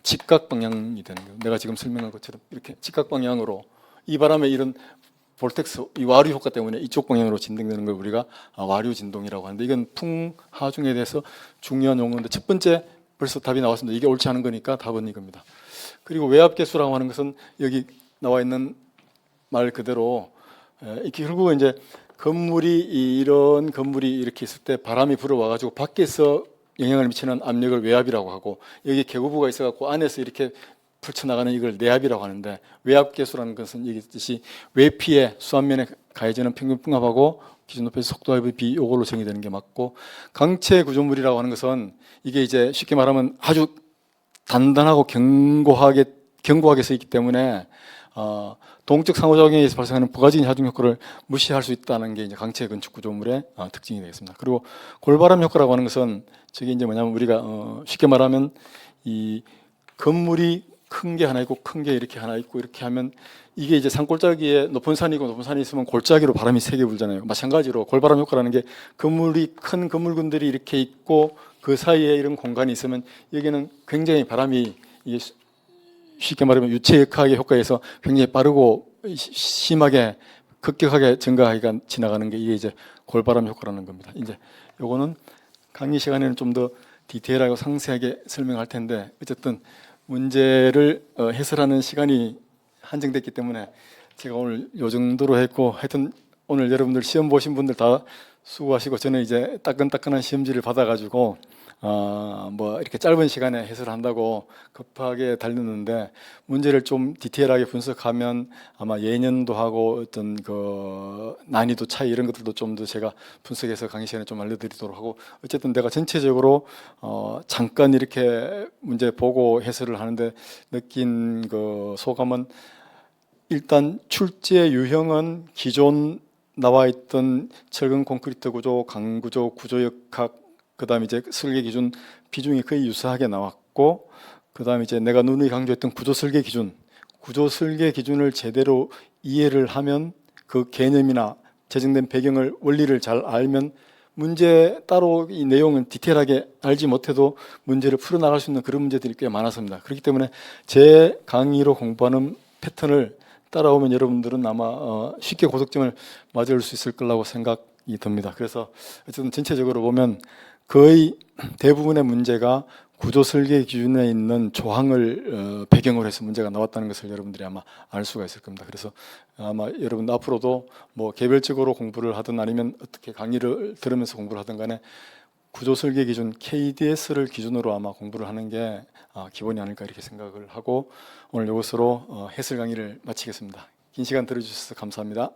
Speaker 1: 직각 방향이 되는 거예요. 내가 지금 설명한 것처럼 이렇게 직각 방향으로 이 바람의 이런 볼텍스, 이 와류 효과 때문에 이쪽 방향으로 진동되는 걸 우리가 와류 진동이라고 하는데 이건 풍하중에 대해서 중요한 용어인데 첫 번째 벌써 답이 나왔습니다. 이게 옳지 않은 거니까 답은 이겁니다. 그리고 외압계수라고 하는 것은 여기 나와 있는 말 그대로 이렇게 결국은 이제 이런 건물이 이렇게 있을 때 바람이 불어와 가지고 밖에서 영향을 미치는 압력을 외압이라고 하고 여기 계고부가 있어 갖고 안에서 이렇게 펼쳐나가는 이걸 내압이라고 하는데 외압계수라는 것은 여기 있듯이 외피에 수압면에 가해지는 평균 풍압하고 기준 높이의 속도압의 비 요걸로 정의되는 게 맞고 강체 구조물이라고 하는 것은 이게 이제 쉽게 말하면 아주 단단하고 견고하게 써 있기 때문에 동적 상호작용에 의해서 발생하는 부가적인 하중 효과를 무시할 수 있다는 게 이제 강체 건축 구조물의 특징이 되겠습니다. 그리고 골바람 효과라고 하는 것은 저게 이제 뭐냐면 우리가 쉽게 말하면 이 건물이 큰 게 하나 있고 큰 게 이렇게 하나 있고 이렇게 하면 이게 이제 산골짜기에 높은 산이고 높은 산이 있으면 골짜기로 바람이 세게 불잖아요. 마찬가지로 골바람 효과라는 게 큰 건물군들이 이렇게 있고 그 사이에 이런 공간이 있으면 여기는 굉장히 바람이 이게 쉽게 말하면 유체역학의 효과에서 굉장히 빠르고 심하게 급격하게 증가하기가 지나가는 게 이게 이제 골바람 효과라는 겁니다. 이제 요거는 강의 시간에는 좀 더 디테일하고 상세하게 설명할 텐데 어쨌든 문제를 해설하는 시간이 한정됐기 때문에 제가 오늘 요 정도로 했고 하여튼 오늘 여러분들 시험 보신 분들 다 수고하시고 저는 이제 따끈따끈한 시험지를 받아가지고 뭐 이렇게 짧은 시간에 해설한다고 급하게 달렸는데 문제를 좀 디테일하게 분석하면 아마 예년도 하고 어떤 그 난이도 차이 이런 것들도 좀 더 제가 분석해서 강의 시간에 좀 알려드리도록 하고 어쨌든 내가 전체적으로 잠깐 이렇게 문제 보고 해설을 하는데 느낀 그 소감은 일단 출제 유형은 기존 나와 있던 철근 콘크리트 구조, 강구조, 구조역학 그다음에 이제 설계 기준 비중이 거의 유사하게 나왔고 그다음에 이제 내가 누누이 강조했던 구조 설계 기준을 제대로 이해를 하면 그 개념이나 제정된 배경을 원리를 잘 알면 문제 따로 이 내용은 디테일하게 알지 못해도 문제를 풀어나갈 수 있는 그런 문제들이 꽤 많았습니다. 그렇기 때문에 제 강의로 공부하는 패턴을 따라오면 여러분들은 아마 쉽게 고득점을 맞을 수 있을 거라고 생각이 듭니다. 그래서 어쨌든 전체적으로 보면 거의 대부분의 문제가 구조 설계 기준에 있는 조항을 배경으로 해서 문제가 나왔다는 것을 여러분들이 아마 알 수가 있을 겁니다. 그래서 아마 여러분 앞으로도 뭐 개별적으로 공부를 하든 아니면 어떻게 강의를 들으면서 공부를 하든 간에 구조 설계 기준 KDS를 기준으로 아마 공부를 하는 게 기본이 아닐까 이렇게 생각을 하고 오늘 이것으로 해설 강의를 마치겠습니다. 긴 시간 들어주셔서 감사합니다.